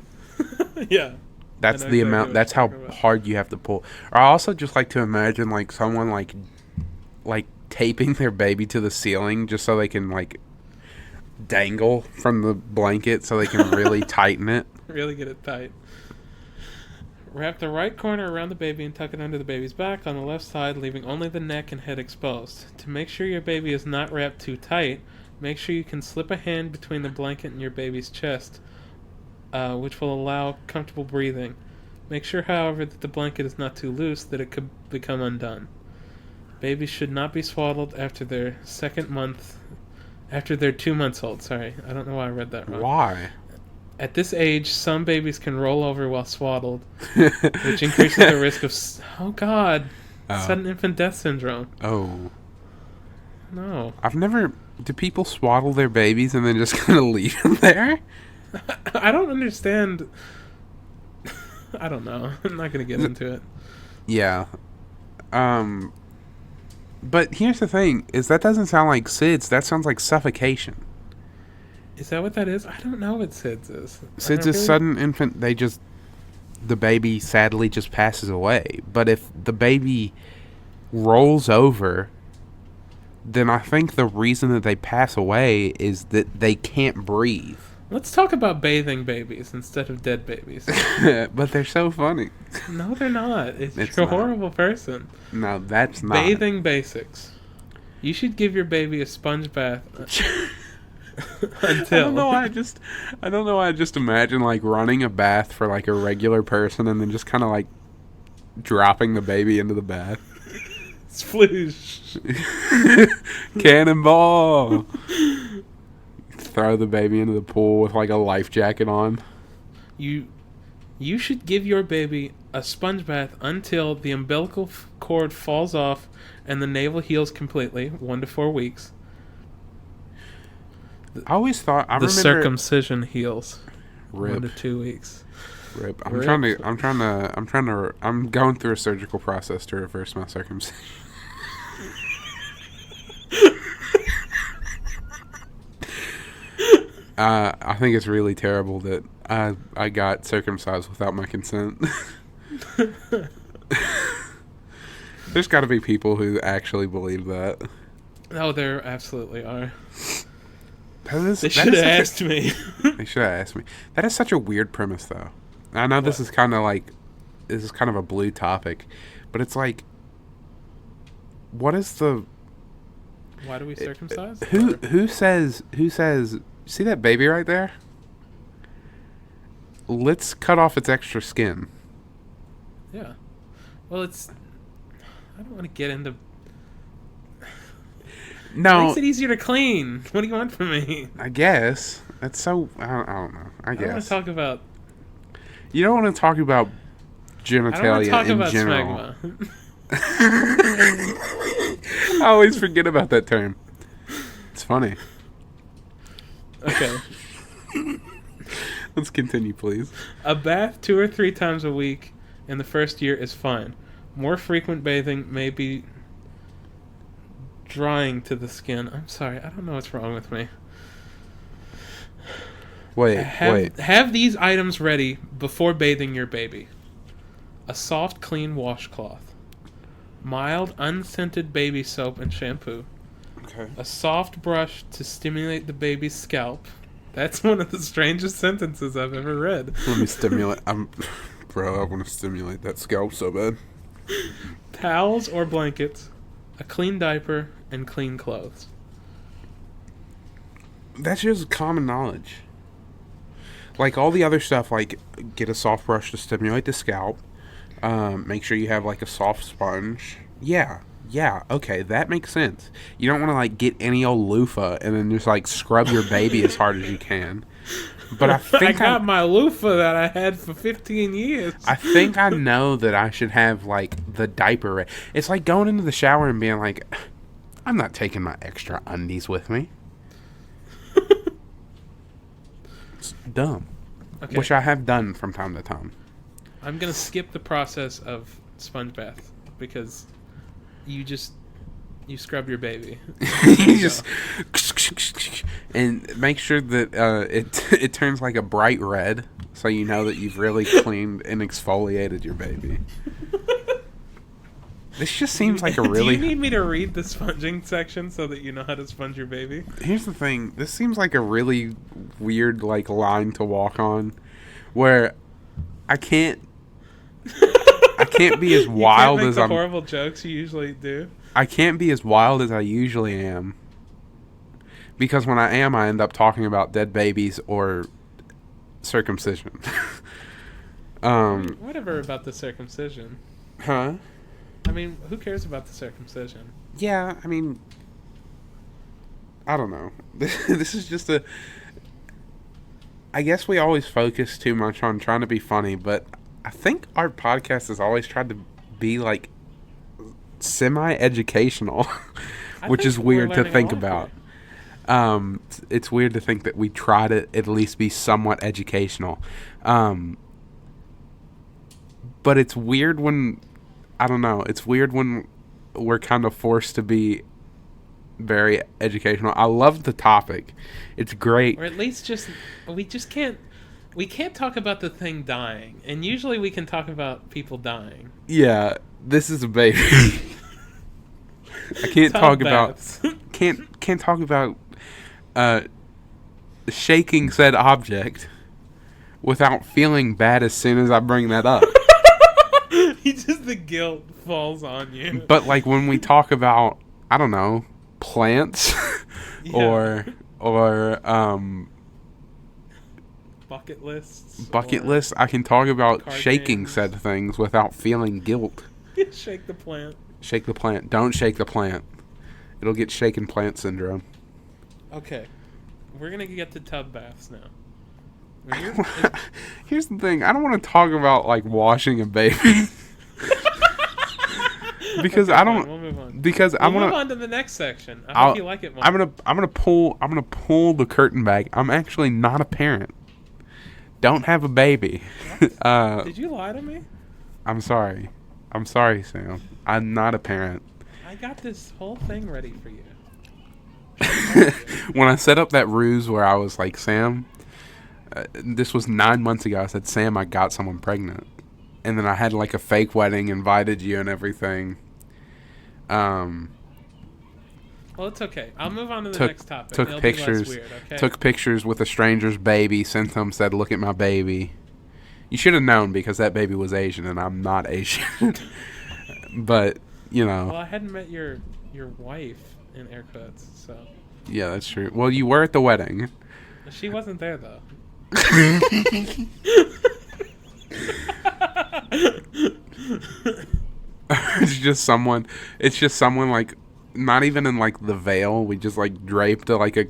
Speaker 2: Yeah.
Speaker 1: That's
Speaker 2: I know
Speaker 1: the
Speaker 2: exactly
Speaker 1: amount.
Speaker 2: what
Speaker 1: That's
Speaker 2: you're
Speaker 1: how
Speaker 2: talking about.
Speaker 1: hard you have to pull. Or I also just like to imagine like someone like taping their baby to the ceiling just so they can like dangle from the blanket so they can really tighten it.
Speaker 2: Really get it tight. Wrap the right corner around the baby and tuck it under the baby's back on the left side, leaving only the neck and head exposed. To make sure your baby is not wrapped too tight, make sure you can slip a hand between the blanket and your baby's chest, which will allow comfortable breathing. Make sure, however, that the blanket is not too loose that it could become undone. Babies should not be swaddled after their 2 months old. Sorry, I don't know why I read that wrong.
Speaker 1: Why?
Speaker 2: At this age, some babies can roll over while swaddled, which increases the risk of sudden infant death syndrome.
Speaker 1: Oh,
Speaker 2: No.
Speaker 1: I've never. Do people swaddle their babies and then just kind of leave them there?
Speaker 2: I don't understand. I don't know. I'm not going to get into it.
Speaker 1: Yeah. But here's the thing: is that doesn't sound like SIDS. That sounds like suffocation.
Speaker 2: Is that what that is? I don't know what SIDS is.
Speaker 1: SIDS is sudden infant. The baby sadly just passes away. But if the baby rolls over, then I think the reason that they pass away is that they can't breathe.
Speaker 2: Let's talk about bathing babies instead of dead babies.
Speaker 1: But they're so funny.
Speaker 2: No, they're not. You're a
Speaker 1: not.
Speaker 2: horrible person.
Speaker 1: No, that's not.
Speaker 2: Bathing basics. You should give your baby a sponge bath until.
Speaker 1: I don't know why I just imagine like running a bath for like a regular person and then just kind of like dropping the baby into the bath.
Speaker 2: Sploosh.
Speaker 1: Cannonball. Throw the baby into the pool with like a life jacket on.
Speaker 2: You You should give your baby a sponge bath until the umbilical cord falls off and the navel heals completely, 1 to 4 weeks.
Speaker 1: I always thought
Speaker 2: the circumcision heals.
Speaker 1: Rip.
Speaker 2: 1 to 2 weeks.
Speaker 1: Rip. I'm going through a surgical process to reverse my circumcision. I think it's really terrible that I got circumcised without my consent. There's got to be people who actually believe that.
Speaker 2: Oh, there absolutely are.
Speaker 1: They
Speaker 2: should have asked me.
Speaker 1: They should have asked me. That is such a weird premise, though. I know this is kind of a blue topic, but it's like, what is the?
Speaker 2: Why do we circumcise?
Speaker 1: Who says? See that baby right there? Let's cut off its extra skin.
Speaker 2: Yeah. Well, I don't want to get into.
Speaker 1: No.
Speaker 2: It makes it easier to clean. What do you want from me?
Speaker 1: I guess. That's so... I don't know. I guess.
Speaker 2: I want to talk about...
Speaker 1: You don't want to talk about genitalia in general.
Speaker 2: Smegma.
Speaker 1: I always forget about that term. It's funny.
Speaker 2: Okay.
Speaker 1: Let's continue, please.
Speaker 2: A bath 2 or 3 times a week in the first year is fine. More frequent bathing may be drying to the skin. I'm sorry, I don't know what's wrong with me.
Speaker 1: Wait.
Speaker 2: Have these items ready before bathing your baby. A soft, clean washcloth. Mild, unscented baby soap and shampoo.
Speaker 1: Okay.
Speaker 2: A soft brush to stimulate the baby's scalp. That's one of the strangest sentences I've ever read.
Speaker 1: Let me stimulate. Bro, I want to stimulate that scalp so bad.
Speaker 2: Towels or blankets. A clean diaper and clean clothes.
Speaker 1: That's just common knowledge. Like all the other stuff, like get a soft brush to stimulate the scalp. Make sure you have like a soft sponge. Yeah, okay, that makes sense. You don't want to like get any old loofah and then just like scrub your baby as hard as you can. But I think
Speaker 2: I got my loofah that I had for 15 years.
Speaker 1: I think I know that I should have like the diaper. It's like going into the shower and being like, I'm not taking my extra undies with me. It's dumb.
Speaker 2: Okay.
Speaker 1: Which I have done from time to time.
Speaker 2: I'm going to skip the process of sponge bath because you scrub your baby.
Speaker 1: You just and make sure that it turns like a bright red so you know that you've really cleaned and exfoliated your baby. This just seems like a really...
Speaker 2: Do you need me to read the sponging section so that you know how to sponge your baby?
Speaker 1: Here's the thing. This seems like a really weird like line to walk on where I can't be as wild as I'm...
Speaker 2: horrible jokes you usually do.
Speaker 1: I can't be as wild as I usually am. Because when I am, I end up talking about dead babies or circumcision.
Speaker 2: Whatever about the circumcision.
Speaker 1: Huh?
Speaker 2: I mean, who cares about the circumcision?
Speaker 1: Yeah, I mean... I don't know. This is just a... I guess we always focus too much on trying to be funny, but I think our podcast has always tried to be, like, semi-educational, which is weird to think about. It's weird to think that we try to at least be somewhat educational. But it's weird when... I don't know. It's weird when we're kind of forced to be very educational. I love the topic. It's great.
Speaker 2: Or at least we can't talk about the thing dying. And usually we can talk about people dying.
Speaker 1: Yeah, this is a baby. I can't talk about can't talk about shaking said object without feeling bad as soon as I bring that up.
Speaker 2: The guilt falls on you.
Speaker 1: But like when we talk about, I don't know, plants or
Speaker 2: bucket lists,
Speaker 1: I can talk about shaking
Speaker 2: games.
Speaker 1: said things without feeling guilt.
Speaker 2: Shake the plant.
Speaker 1: Shake the plant. Don't shake the plant. It'll get shaken plant syndrome.
Speaker 2: Okay. We're going to get to tub baths now. When
Speaker 1: Here's the thing. I don't want to talk about like washing a baby. Because
Speaker 2: okay,
Speaker 1: I don't.
Speaker 2: We'll move on.
Speaker 1: Because
Speaker 2: We'll
Speaker 1: I'm gonna
Speaker 2: move on to the next section. I hope you like it more.
Speaker 1: I'm gonna pull the curtain back. I'm actually not a parent. Don't have a baby.
Speaker 2: Did you lie to me?
Speaker 1: I'm sorry. I'm sorry, Sam. I'm not a parent.
Speaker 2: I got this whole thing ready for you.
Speaker 1: When I set up that ruse where I was like, Sam, this was 9 months ago. I said, Sam, I got someone pregnant, and then I had like a fake wedding, invited you and everything.
Speaker 2: Well, it's okay. I'll move on to the next topic.
Speaker 1: Took
Speaker 2: It'll
Speaker 1: pictures.
Speaker 2: Be less weird, okay?
Speaker 1: Took pictures with a stranger's baby. Sent them. Said, "Look at my baby." You should have known because that baby was Asian and I'm not Asian. But you know.
Speaker 2: Well, I hadn't met your wife in air quotes, so.
Speaker 1: Yeah, that's true. Well, you were at the wedding.
Speaker 2: She wasn't there though.
Speaker 1: It's just someone. It's just someone like, not even in like the veil. We just like draped like a.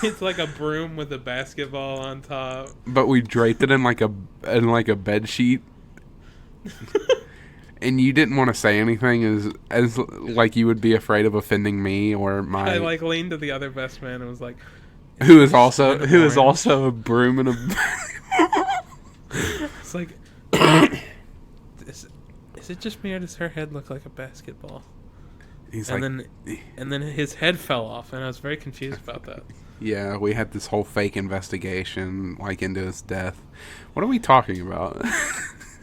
Speaker 2: It's like a broom with a basketball on top.
Speaker 1: But we draped it in like a bed sheet. And you didn't want to say anything as like you would be afraid of offending me or my.
Speaker 2: I like leaned to the other best man and was like,
Speaker 1: who is also a broom and a.
Speaker 2: It's like, is it just me or does her head look like a basketball?
Speaker 1: He's
Speaker 2: and then his head fell off, and I was very confused about that.
Speaker 1: Yeah, we had this whole fake investigation like into his death. What are we talking about?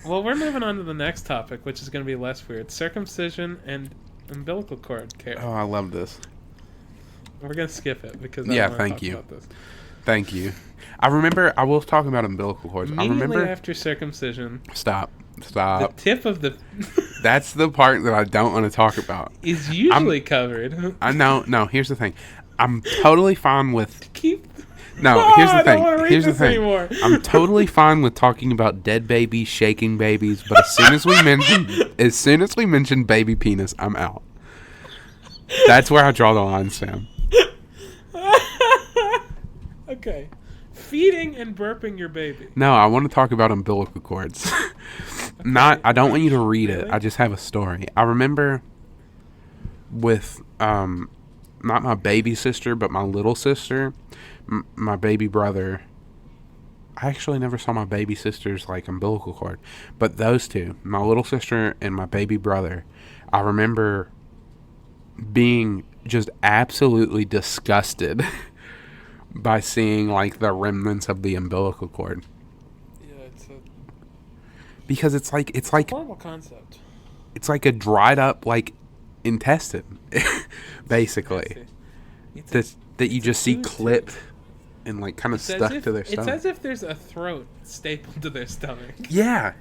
Speaker 2: Well, we're moving on to the next topic, which is going to be less weird: circumcision and umbilical cord care.
Speaker 1: Oh, I love this.
Speaker 2: We're going to skip it because
Speaker 1: yeah,
Speaker 2: I don't
Speaker 1: thank
Speaker 2: talk
Speaker 1: you.
Speaker 2: about this.
Speaker 1: Thank you. I remember I was talking about umbilical cords.
Speaker 2: Immediately after circumcision,
Speaker 1: Stop.
Speaker 2: the tip of the
Speaker 1: That's the part that I don't want to talk about.
Speaker 2: is usually covered.
Speaker 1: I know. No, here's the thing. I'm totally fine with.
Speaker 2: Keep.
Speaker 1: No, here's the
Speaker 2: I don't
Speaker 1: thing.
Speaker 2: wanna read
Speaker 1: Here's the
Speaker 2: this
Speaker 1: thing.
Speaker 2: anymore.
Speaker 1: I'm totally fine with talking about dead babies, shaking babies, but as soon as we mention baby penis, I'm out. That's where I draw the line, Sam.
Speaker 2: Okay. Feeding and burping your baby.
Speaker 1: No, I want to talk about umbilical cords. I don't want you to read it. I just have a story. I remember with not my baby sister, but my little sister, my baby brother. I actually never saw my baby sister's like umbilical cord, but those two, my little sister and my baby brother, I remember being just absolutely disgusted by seeing like the remnants of the umbilical cord.
Speaker 2: Yeah,
Speaker 1: Because it's like
Speaker 2: a horrible concept.
Speaker 1: It's like a dried up like intestine, basically. That you just see clipped and like kind of stuck to their stomach.
Speaker 2: It's as if there's a throat stapled to their stomach.
Speaker 1: Yeah,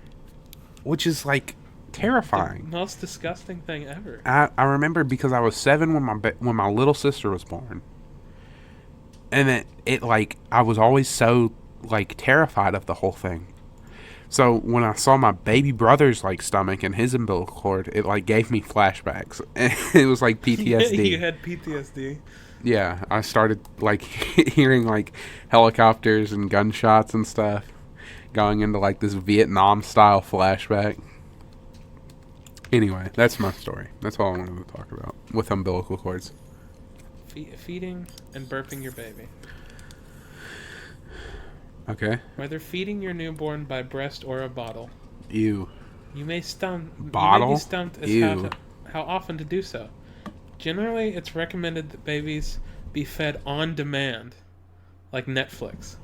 Speaker 1: which is like terrifying.
Speaker 2: The most disgusting thing ever.
Speaker 1: I remember because I was 7 when my little sister was born, and it like I was always so like terrified of the whole thing. So when I saw my baby brother's like stomach and his umbilical cord, it like gave me flashbacks. It was like PTSD.
Speaker 2: You had PTSD.
Speaker 1: Yeah, I started like hearing like helicopters and gunshots and stuff, going into like this Vietnam style flashback. Anyway, that's my story. That's all I wanted to talk about with umbilical cords.
Speaker 2: Feeding and burping your baby.
Speaker 1: Okay.
Speaker 2: Whether feeding your newborn by breast or a bottle.
Speaker 1: Ew.
Speaker 2: You may be stumped as how often to do so. Generally, it's recommended that babies be fed on demand, like Netflix.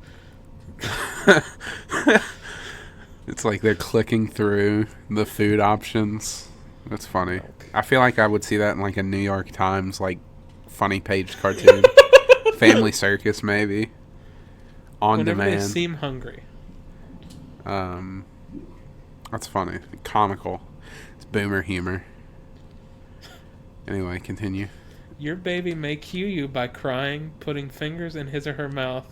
Speaker 1: It's like they're clicking through the food options. That's funny. I feel like I would see that in like a New York Times like funny page cartoon. Family Circus maybe. On
Speaker 2: Whenever
Speaker 1: demand.
Speaker 2: they seem hungry.
Speaker 1: That's funny. Comical. It's boomer humor. Anyway, continue.
Speaker 2: Your baby may cue you by crying, putting fingers in his or her mouth,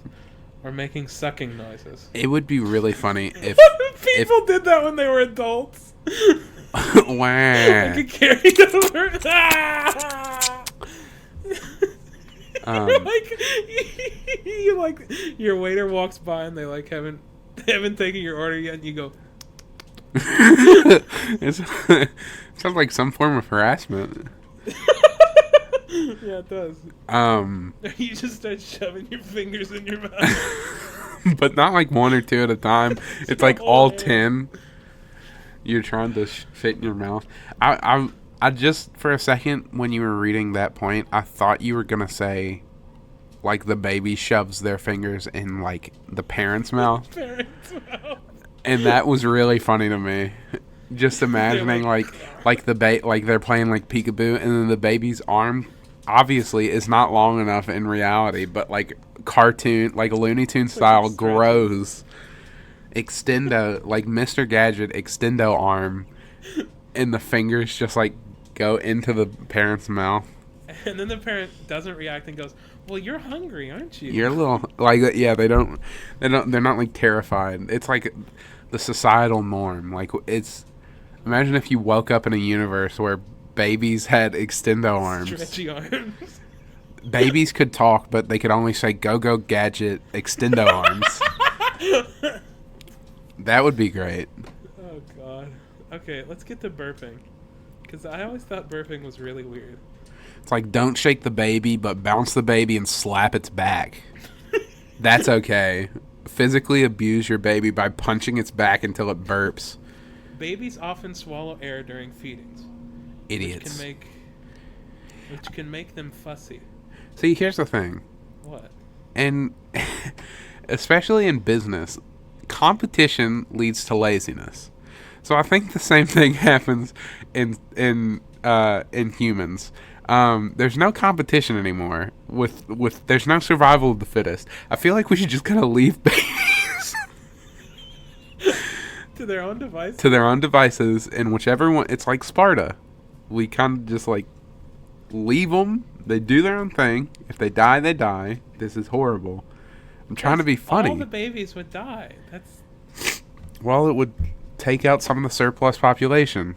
Speaker 2: or making sucking noises.
Speaker 1: It would be really funny if
Speaker 2: People did that when they were adults.
Speaker 1: Wow.
Speaker 2: Like a carry over.
Speaker 1: Um,
Speaker 2: like you like your waiter walks by and they like haven't taken your order yet, and you go.
Speaker 1: it sounds like some form of harassment.
Speaker 2: Yeah, it does. You just start shoving your fingers in your mouth.
Speaker 1: But not like one or two at a time. It's like all 10. You're trying to fit in your mouth. I just for a second when you were reading that point, I thought you were gonna say, like the baby shoves their fingers in like the parent's mouth.
Speaker 2: Parents' mouth.
Speaker 1: And that was really funny to me. Just imagining like like they're playing like peekaboo, and then the baby's arm obviously is not long enough in reality, but like cartoon, like Looney Tune style, grows. Extendo, like Mr. Gadget extendo arm, and the fingers just like go into the parent's mouth.
Speaker 2: And then the parent doesn't react and goes, "Well, you're hungry, aren't you?"
Speaker 1: You're a little like, yeah, they're not like terrified. It's like the societal norm. Like it's, imagine if you woke up in a universe where babies had extendo arms.
Speaker 2: Stretchy arms.
Speaker 1: Babies could talk, but they could only say "Go Go Gadget" extendo arms. That would be great.
Speaker 2: Oh God. Okay, let's get to burping, because I always thought burping was really weird.
Speaker 1: It's like, don't shake the baby, but bounce the baby and slap its back. That's okay. Physically abuse your baby by punching its back until it burps.
Speaker 2: Babies often swallow air during feedings.
Speaker 1: Idiots.
Speaker 2: Which can make them fussy.
Speaker 1: See, here's the thing.
Speaker 2: What?
Speaker 1: And especially in business, competition leads to laziness. So I think the same thing happens in humans. There's no competition anymore. With there's no survival of the fittest. I feel like we should just kind of leave babies
Speaker 2: to their own devices.
Speaker 1: To their own devices, and whichever one. It's like Sparta. We kind of just like leave them. They do their own thing. If they die, they die. This is horrible. I'm trying to be funny.
Speaker 2: All the babies would die. That's.
Speaker 1: Well, it would take out some of the surplus population.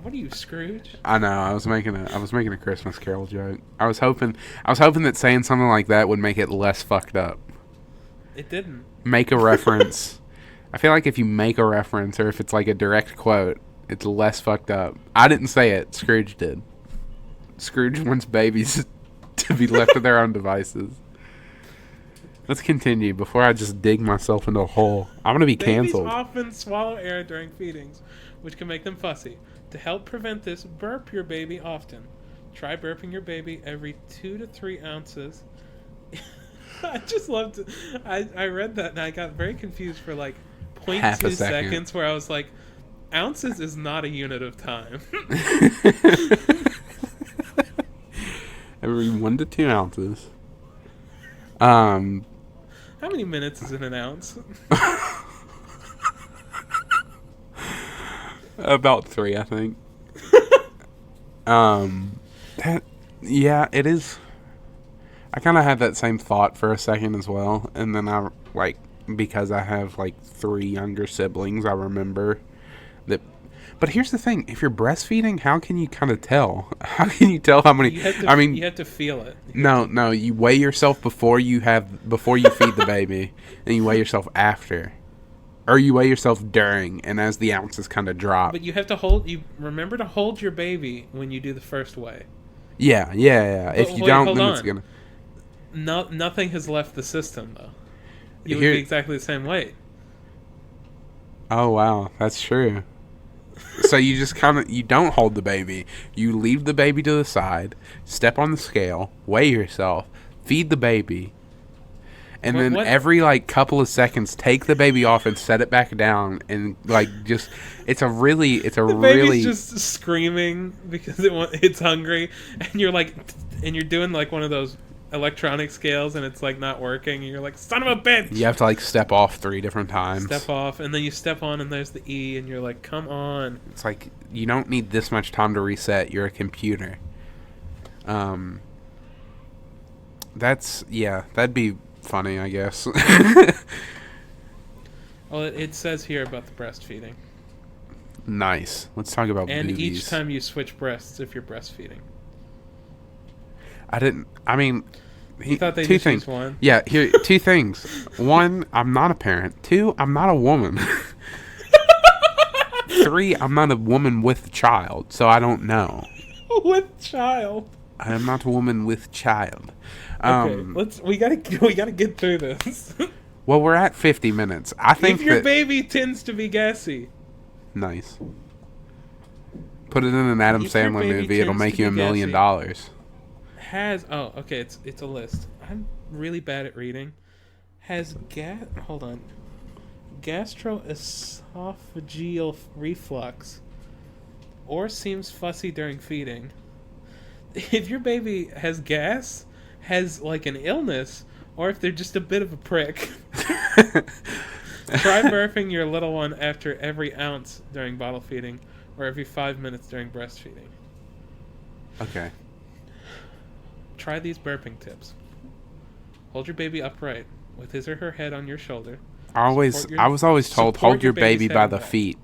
Speaker 2: What are you, Scrooge?
Speaker 1: I know. I was making a Christmas Carol joke. I was hoping that saying something like that would make it less fucked up.
Speaker 2: It didn't.
Speaker 1: Make a reference. I feel like if you make a reference, or if it's like a direct quote, it's less fucked up. I didn't say it. Scrooge did. Scrooge wants babies to be left to their own devices. Let's continue before I just dig myself into a hole. I'm going to be canceled.
Speaker 2: Babies often swallow air during feedings, which can make them fussy. To help prevent this, burp your baby often. Try burping your baby every 2 to 3 ounces. I just loved it. I read that and I got very confused for like 0.2 seconds where I was like, ounces is not a unit of time.
Speaker 1: Every 1 to 2 ounces.
Speaker 2: How many minutes is in an ounce?
Speaker 1: About 3, I think. Yeah, it is. I kind of had that same thought for a second as well, and then I because I have 3 younger siblings, I remember that. But here's the thing: if you're breastfeeding, how can you kind of tell? How can you tell how many?
Speaker 2: You have to feel it.
Speaker 1: No, you weigh yourself before you feed the baby, and you weigh yourself after. Or you weigh yourself during, and as the ounces kind of drop.
Speaker 2: But you have to remember to hold your baby when you do the first weigh.
Speaker 1: Yeah. If you don't, then it's gonna.
Speaker 2: Nothing has left the system though. You would be exactly the same weight.
Speaker 1: Oh wow, that's true. So you just you don't hold the baby. You leave the baby to the side, step on the scale, weigh yourself, feed the baby. And then every couple of seconds, take the baby off and set it back down, and it's
Speaker 2: the baby's just screaming because it's hungry, and you're doing one of those electronic scales, and it's not working, and you're like, son of a bitch.
Speaker 1: You have to step off 3 different times.
Speaker 2: Step off, and then you step on, and there's the E, and you're like, come on.
Speaker 1: It's like, you don't need this much time to reset. You're a computer. That'd be funny, I guess.
Speaker 2: Well, it says here about the breastfeeding.
Speaker 1: Nice. Let's talk about
Speaker 2: and
Speaker 1: boobies.
Speaker 2: Each time you switch breasts if you're breastfeeding.
Speaker 1: I didn't. I mean,
Speaker 2: You thought they
Speaker 1: two
Speaker 2: just
Speaker 1: things.
Speaker 2: used one?
Speaker 1: Yeah, here two things. One, I'm not a parent. Two, I'm not a woman. Three, I'm not a woman with child, so I don't know.
Speaker 2: With child.
Speaker 1: I am not a woman with child.
Speaker 2: Okay, we gotta get through this.
Speaker 1: Well, we're at 50 minutes. I think
Speaker 2: if your
Speaker 1: that
Speaker 2: baby tends to be gassy,
Speaker 1: nice. Put it in an Adam
Speaker 2: If your
Speaker 1: Sandler
Speaker 2: baby
Speaker 1: movie. It'll
Speaker 2: tends
Speaker 1: make
Speaker 2: to
Speaker 1: you
Speaker 2: be
Speaker 1: $1 million.
Speaker 2: okay, it's a list. I'm really bad at reading. Hold on. Gastroesophageal reflux, or seems fussy during feeding. If your baby has gas, has like an illness, or if they're just a bit of a prick, try burping your little one after every ounce during bottle feeding, or every 5 minutes during breastfeeding.
Speaker 1: Okay.
Speaker 2: Try these burping tips. Hold your baby upright with his or her head on your shoulder.
Speaker 1: I was always told, hold your baby by the feet.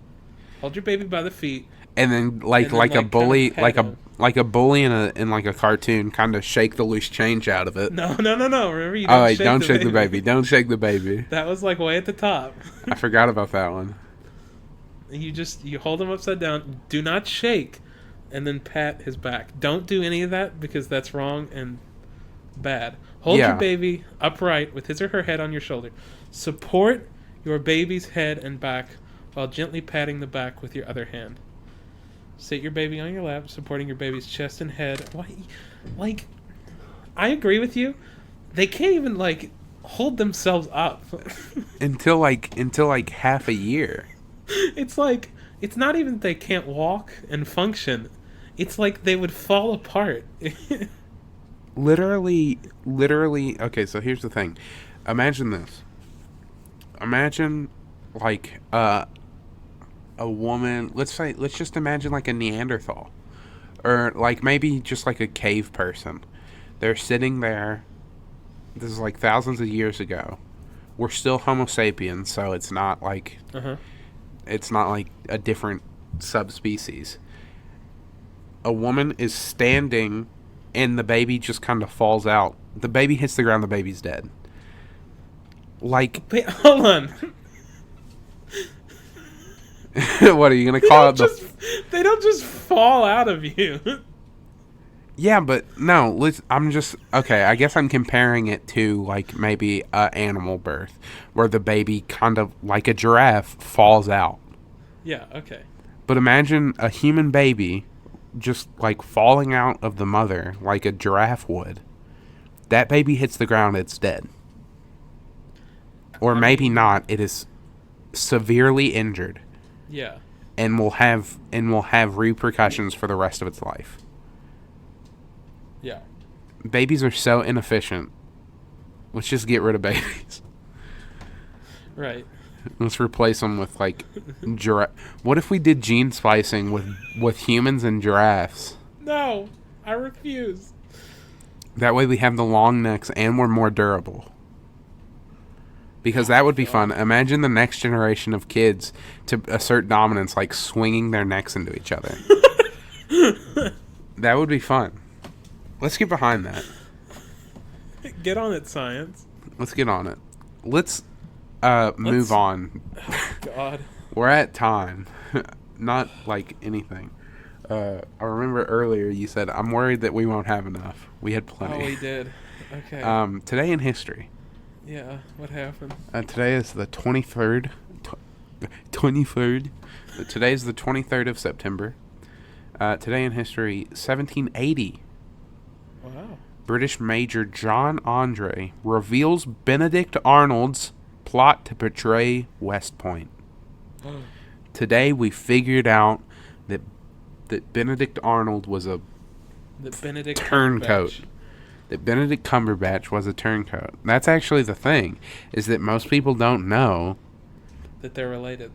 Speaker 2: Hold your baby by the feet.
Speaker 1: And then like a bully, like a bully in like a cartoon, kind of shake the loose change out of it.
Speaker 2: No. Remember, you
Speaker 1: don't shake the baby. Don't shake the baby.
Speaker 2: That was like way at the top.
Speaker 1: I forgot about that one.
Speaker 2: You hold him upside down. Do not shake, and then pat his back. Don't do any of that because that's wrong and bad. Hold your baby upright with his or her head on your shoulder. Support your baby's head and back while gently patting the back with your other hand. Sit your baby on your lap, supporting your baby's chest and head. Why? Like, I agree with you. They can't even like hold themselves up
Speaker 1: until like half a year.
Speaker 2: It's like it's not even they can't walk and function. It's like they would fall apart.
Speaker 1: Literally. Okay, so here's the thing. Imagine this. Imagine like a woman. Let's just imagine like a Neanderthal, or like maybe just like a cave person. They're sitting there. This is like thousands of years ago. We're still Homo sapiens, so it's not like it's not like a different subspecies. A woman is standing, and the baby just kind of falls out. The baby hits the ground. The baby's dead. Like,
Speaker 2: wait, hold on.
Speaker 1: What are you gonna call it?
Speaker 2: They don't just fall out of you.
Speaker 1: Yeah, but no. I'm just okay. I guess I'm comparing it to like maybe a animal birth, where the baby kind of like a giraffe falls out.
Speaker 2: Yeah. Okay.
Speaker 1: But imagine a human baby just like falling out of the mother like a giraffe would. That baby hits the ground, it's dead. Or maybe not. It is severely injured.
Speaker 2: Yeah.
Speaker 1: And will have repercussions for the rest of its life.
Speaker 2: Yeah.
Speaker 1: Babies are so inefficient. Let's just get rid of babies.
Speaker 2: Right.
Speaker 1: Let's replace them with like giraffe. What if we did gene splicing with humans and giraffes?
Speaker 2: No, I refuse.
Speaker 1: That way we have the long necks and we're more durable. Because that would be fun. Imagine the next generation of kids to assert dominance, like swinging their necks into each other. That would be fun. Let's get behind that.
Speaker 2: Get on it, science.
Speaker 1: Let's get on it. Let's move on.
Speaker 2: God.
Speaker 1: We're at time. Not like anything. I remember earlier you said, I'm worried that we won't have enough. We had plenty.
Speaker 2: Oh, we did. Okay.
Speaker 1: Today in history.
Speaker 2: Yeah, what happened?
Speaker 1: Today is the 23rd. 23rd. Today is the 23rd of September. Today in history, 1780.
Speaker 2: Wow.
Speaker 1: British Major John Andre reveals Benedict Arnold's plot to portray West Point. Today we figured out that Benedict Arnold was a turncoat. That Benedict Cumberbatch was a turncoat. That's actually the thing, is that most people don't know
Speaker 2: that they're related.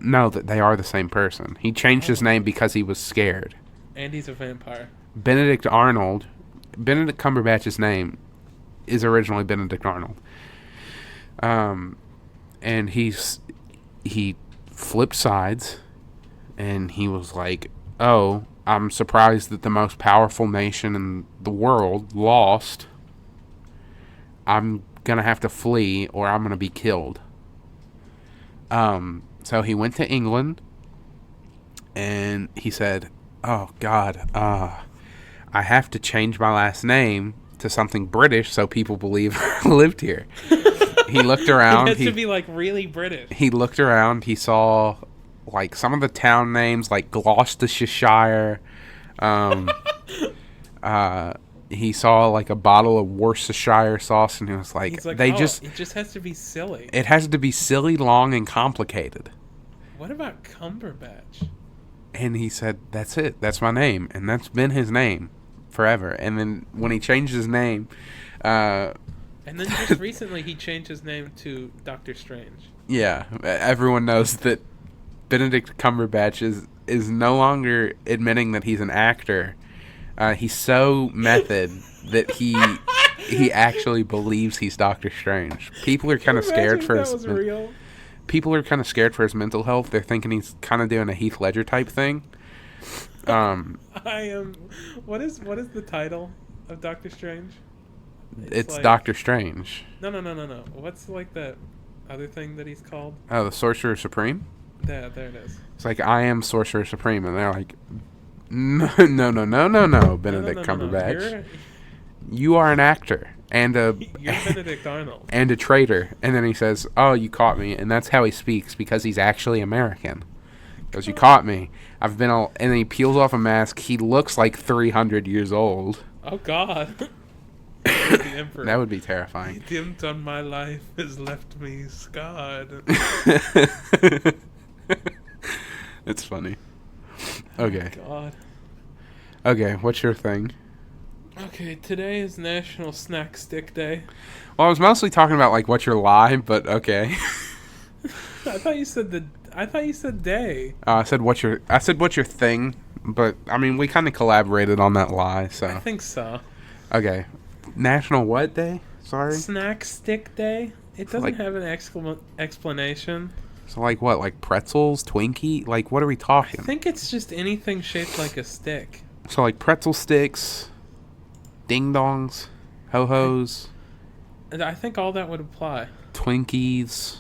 Speaker 1: No, that they are the same person. He changed his name because he was scared.
Speaker 2: And he's a vampire. Benedict
Speaker 1: Cumberbatch's name is originally Benedict Arnold. And he flipped sides, and he was like, oh, I'm surprised that the most powerful nation in the world lost. I'm gonna have to flee or I'm gonna be killed. So he went to England and he said, "Oh God, I have to change my last name to something British so people believe I lived here." He looked around.
Speaker 2: It has to be like really British.
Speaker 1: He looked around. He saw like some of the town names, like Gloucestershire. He saw like a bottle of Worcestershire sauce, and he was like,
Speaker 2: He's like,
Speaker 1: "They
Speaker 2: oh,
Speaker 1: just
Speaker 2: it just has to be silly.
Speaker 1: it has to be silly, long, and complicated."
Speaker 2: What about Cumberbatch?
Speaker 1: And he said, "That's it. That's my name, and that's been his name forever." And then when he changed his name,
Speaker 2: And then just recently he changed his name to Doctor Strange.
Speaker 1: yeah, everyone knows that Benedict Cumberbatch is no longer admitting that he's an actor. He's so method that he actually believes he's Doctor Strange. People are kind of scared for his.
Speaker 2: Real?
Speaker 1: People are kind of scared for his mental health. They're thinking he's kind of doing a Heath Ledger type thing.
Speaker 2: I am. What is the title of Doctor Strange?
Speaker 1: It's
Speaker 2: like,
Speaker 1: Doctor Strange.
Speaker 2: No. What's like the other thing that he's called?
Speaker 1: Oh, the Sorcerer Supreme?
Speaker 2: There it is.
Speaker 1: It's like, I am Sorcerer Supreme. And they're like, no, Benedict Cumberbatch. You are an actor. And
Speaker 2: You're Benedict Arnold.
Speaker 1: And a traitor. And then he says, "Oh, you caught me." And that's how he speaks, because he's actually American. Because you caught me. I've been all... And then he peels off a mask. He looks like 300 years old.
Speaker 2: Oh, God. The Emperor.
Speaker 1: That would be terrifying.
Speaker 2: The dint on my life has left me scarred.
Speaker 1: It's funny. Okay.
Speaker 2: Oh, God.
Speaker 1: Okay, what's your thing?
Speaker 2: Okay, today is National Snack Stick Day.
Speaker 1: Well, I was mostly talking about like what's your lie, but okay.
Speaker 2: I thought you said day.
Speaker 1: I said what's your thing, but I mean we kind of collaborated on that lie, so.
Speaker 2: I think so.
Speaker 1: Okay, National what day? Sorry.
Speaker 2: Snack Stick Day. It doesn't
Speaker 1: Like-
Speaker 2: have an explanation.
Speaker 1: So like what? Like pretzels, Twinkie? Like what are we
Speaker 2: I
Speaker 1: talking?
Speaker 2: think it's just anything shaped like a stick.
Speaker 1: So like pretzel sticks, ding dongs, ho hos,
Speaker 2: And I think all that would apply.
Speaker 1: Twinkies,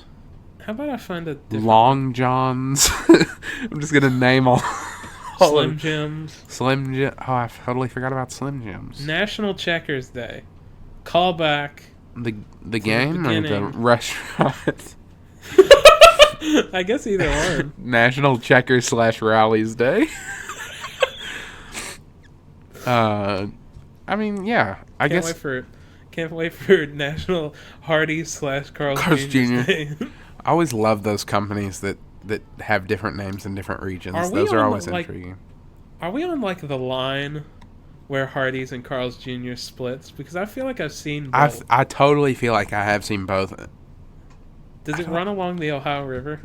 Speaker 2: How about I find a different
Speaker 1: Long Johns. I'm just gonna name all.
Speaker 2: Slim Jims.
Speaker 1: Slim Jim. Oh, I totally forgot about Slim Jims.
Speaker 2: National Checkers Day. Call back.
Speaker 1: The game or the
Speaker 2: beginning.
Speaker 1: restaurant?
Speaker 2: I guess either one.
Speaker 1: National Checkers / Rallies Day. I mean, yeah. I guess
Speaker 2: Can't wait for National Hardee's / Carl's
Speaker 1: Jr.
Speaker 2: Day.
Speaker 1: I always love those companies that have different names in different regions. Those are always intriguing.
Speaker 2: Are we on like the line where Hardee's and Carl's Jr. splits? Because I feel like I've seen both.
Speaker 1: I totally feel like I have seen both.
Speaker 2: Does it run along the Ohio River?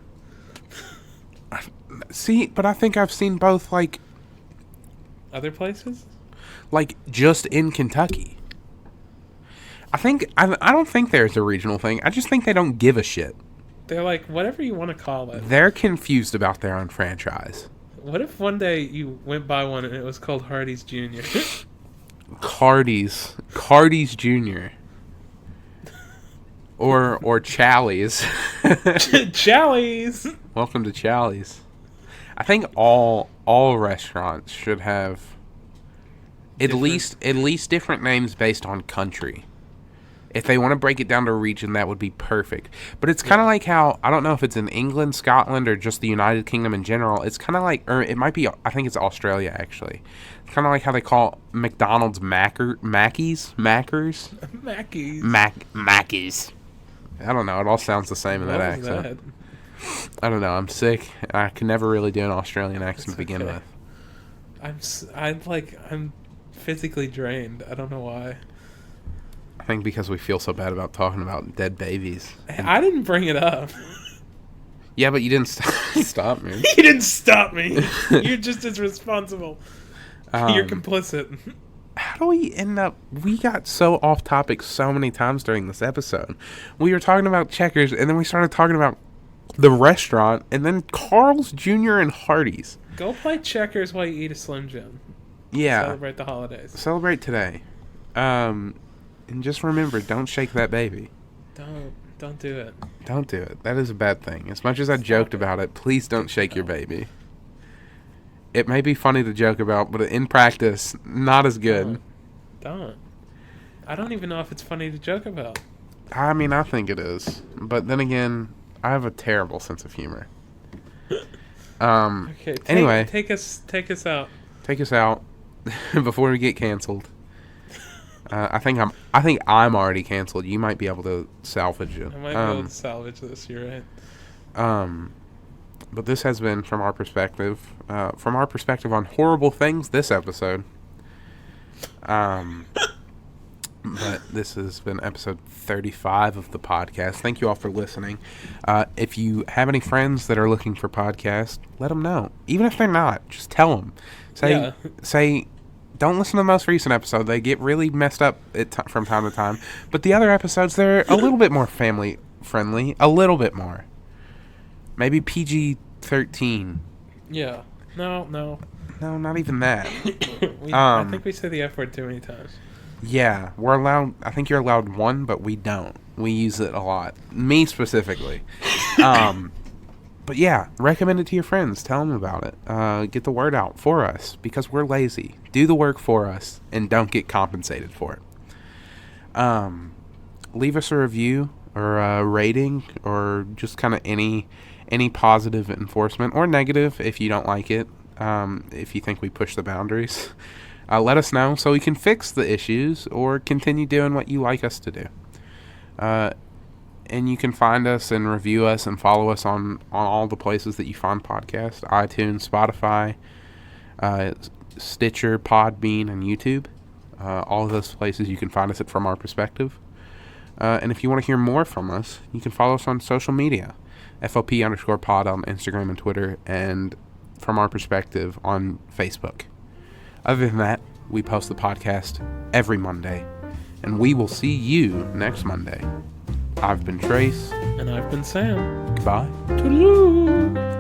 Speaker 1: See, but I think I've seen both like
Speaker 2: Other places?
Speaker 1: just in Kentucky. I don't think there's a regional thing. I just think they don't give a shit.
Speaker 2: They're like, whatever you want to call it.
Speaker 1: They're confused about their own franchise.
Speaker 2: What if one day you went by one and it was called Hardee's Jr.?
Speaker 1: Cardi's Jr. Or Challies.
Speaker 2: Challies!
Speaker 1: Welcome to Challies. I think all restaurants should have at least different names based on country. If they want to break it down to region, that would be perfect. But it's kind of like how, I don't know if it's in England, Scotland, or just the United Kingdom in general. It's kind of like, or it might be, I think it's Australia, actually. It's kind of like how they call McDonald's Mackers.
Speaker 2: Mackey's.
Speaker 1: Mackies. I don't know. It all sounds the same in that
Speaker 2: What was
Speaker 1: accent.
Speaker 2: that?
Speaker 1: I don't know. I'm sick. I can never really do an Australian accent
Speaker 2: It's
Speaker 1: to begin
Speaker 2: okay.
Speaker 1: with.
Speaker 2: I'm physically drained. I don't know why.
Speaker 1: I think because we feel so bad about talking about dead babies.
Speaker 2: I didn't bring it up.
Speaker 1: Yeah, but you didn't stop me.
Speaker 2: You didn't stop me. You're just as responsible. You're complicit.
Speaker 1: How do we end up... We got so off topic so many times during this episode. We were talking about checkers, and then we started talking about the restaurant, and then Carl's Jr. and Hardee's.
Speaker 2: Go play checkers while you eat a Slim Jim.
Speaker 1: Yeah.
Speaker 2: Celebrate the holidays.
Speaker 1: Celebrate today. And just remember, don't shake that baby.
Speaker 2: Don't do it.
Speaker 1: Don't do it. That is a bad thing. As much as I joked about it, please don't shake your baby. It may be funny to joke about, but in practice, not as good.
Speaker 2: Don't. I don't even know if it's funny to joke about.
Speaker 1: I mean, I think it is. But then again, I have a terrible sense of humor.
Speaker 2: Okay.
Speaker 1: Anyway.
Speaker 2: Take us out.
Speaker 1: Take us out before we get canceled. I think I'm already canceled. You might be able to salvage it.
Speaker 2: I might be able to salvage this. You're right.
Speaker 1: But this has been from our perspective on horrible things this episode. But this has been episode 35 of the podcast. Thank you all for listening. If you have any friends that are looking for podcasts, let them know. Even if they're not, just tell them. Say, don't listen to the most recent episode. They get really messed up from time to time. But the other episodes, they're a little bit more family friendly. A little bit more. Maybe PG-13.
Speaker 2: Yeah. No,
Speaker 1: not even that.
Speaker 2: I think we say the F word too many times.
Speaker 1: Yeah, we're allowed. I think you're allowed one, but we don't. We use it a lot. Me specifically. But yeah, recommend it to your friends. Tell them about it. Get the word out for us because we're lazy. Do the work for us and don't get compensated for it. Leave us a review or a rating or just kind of any positive enforcement or negative if you don't like it. If you think we push the boundaries, let us know so we can fix the issues or continue doing what you like us to do. And you can find us and review us and follow us on all the places that you find podcasts: iTunes, Spotify, Stitcher, Podbean, and YouTube. All of those places you can find us at From Our Perspective. And if you want to hear more from us, you can follow us on social media. FOP_pod on Instagram and Twitter, and From Our Perspective on Facebook. Other than that, we post the podcast every Monday, and we will see you next Monday. I've been Trace.
Speaker 2: And I've been Sam.
Speaker 1: Goodbye.
Speaker 2: Toodaloo.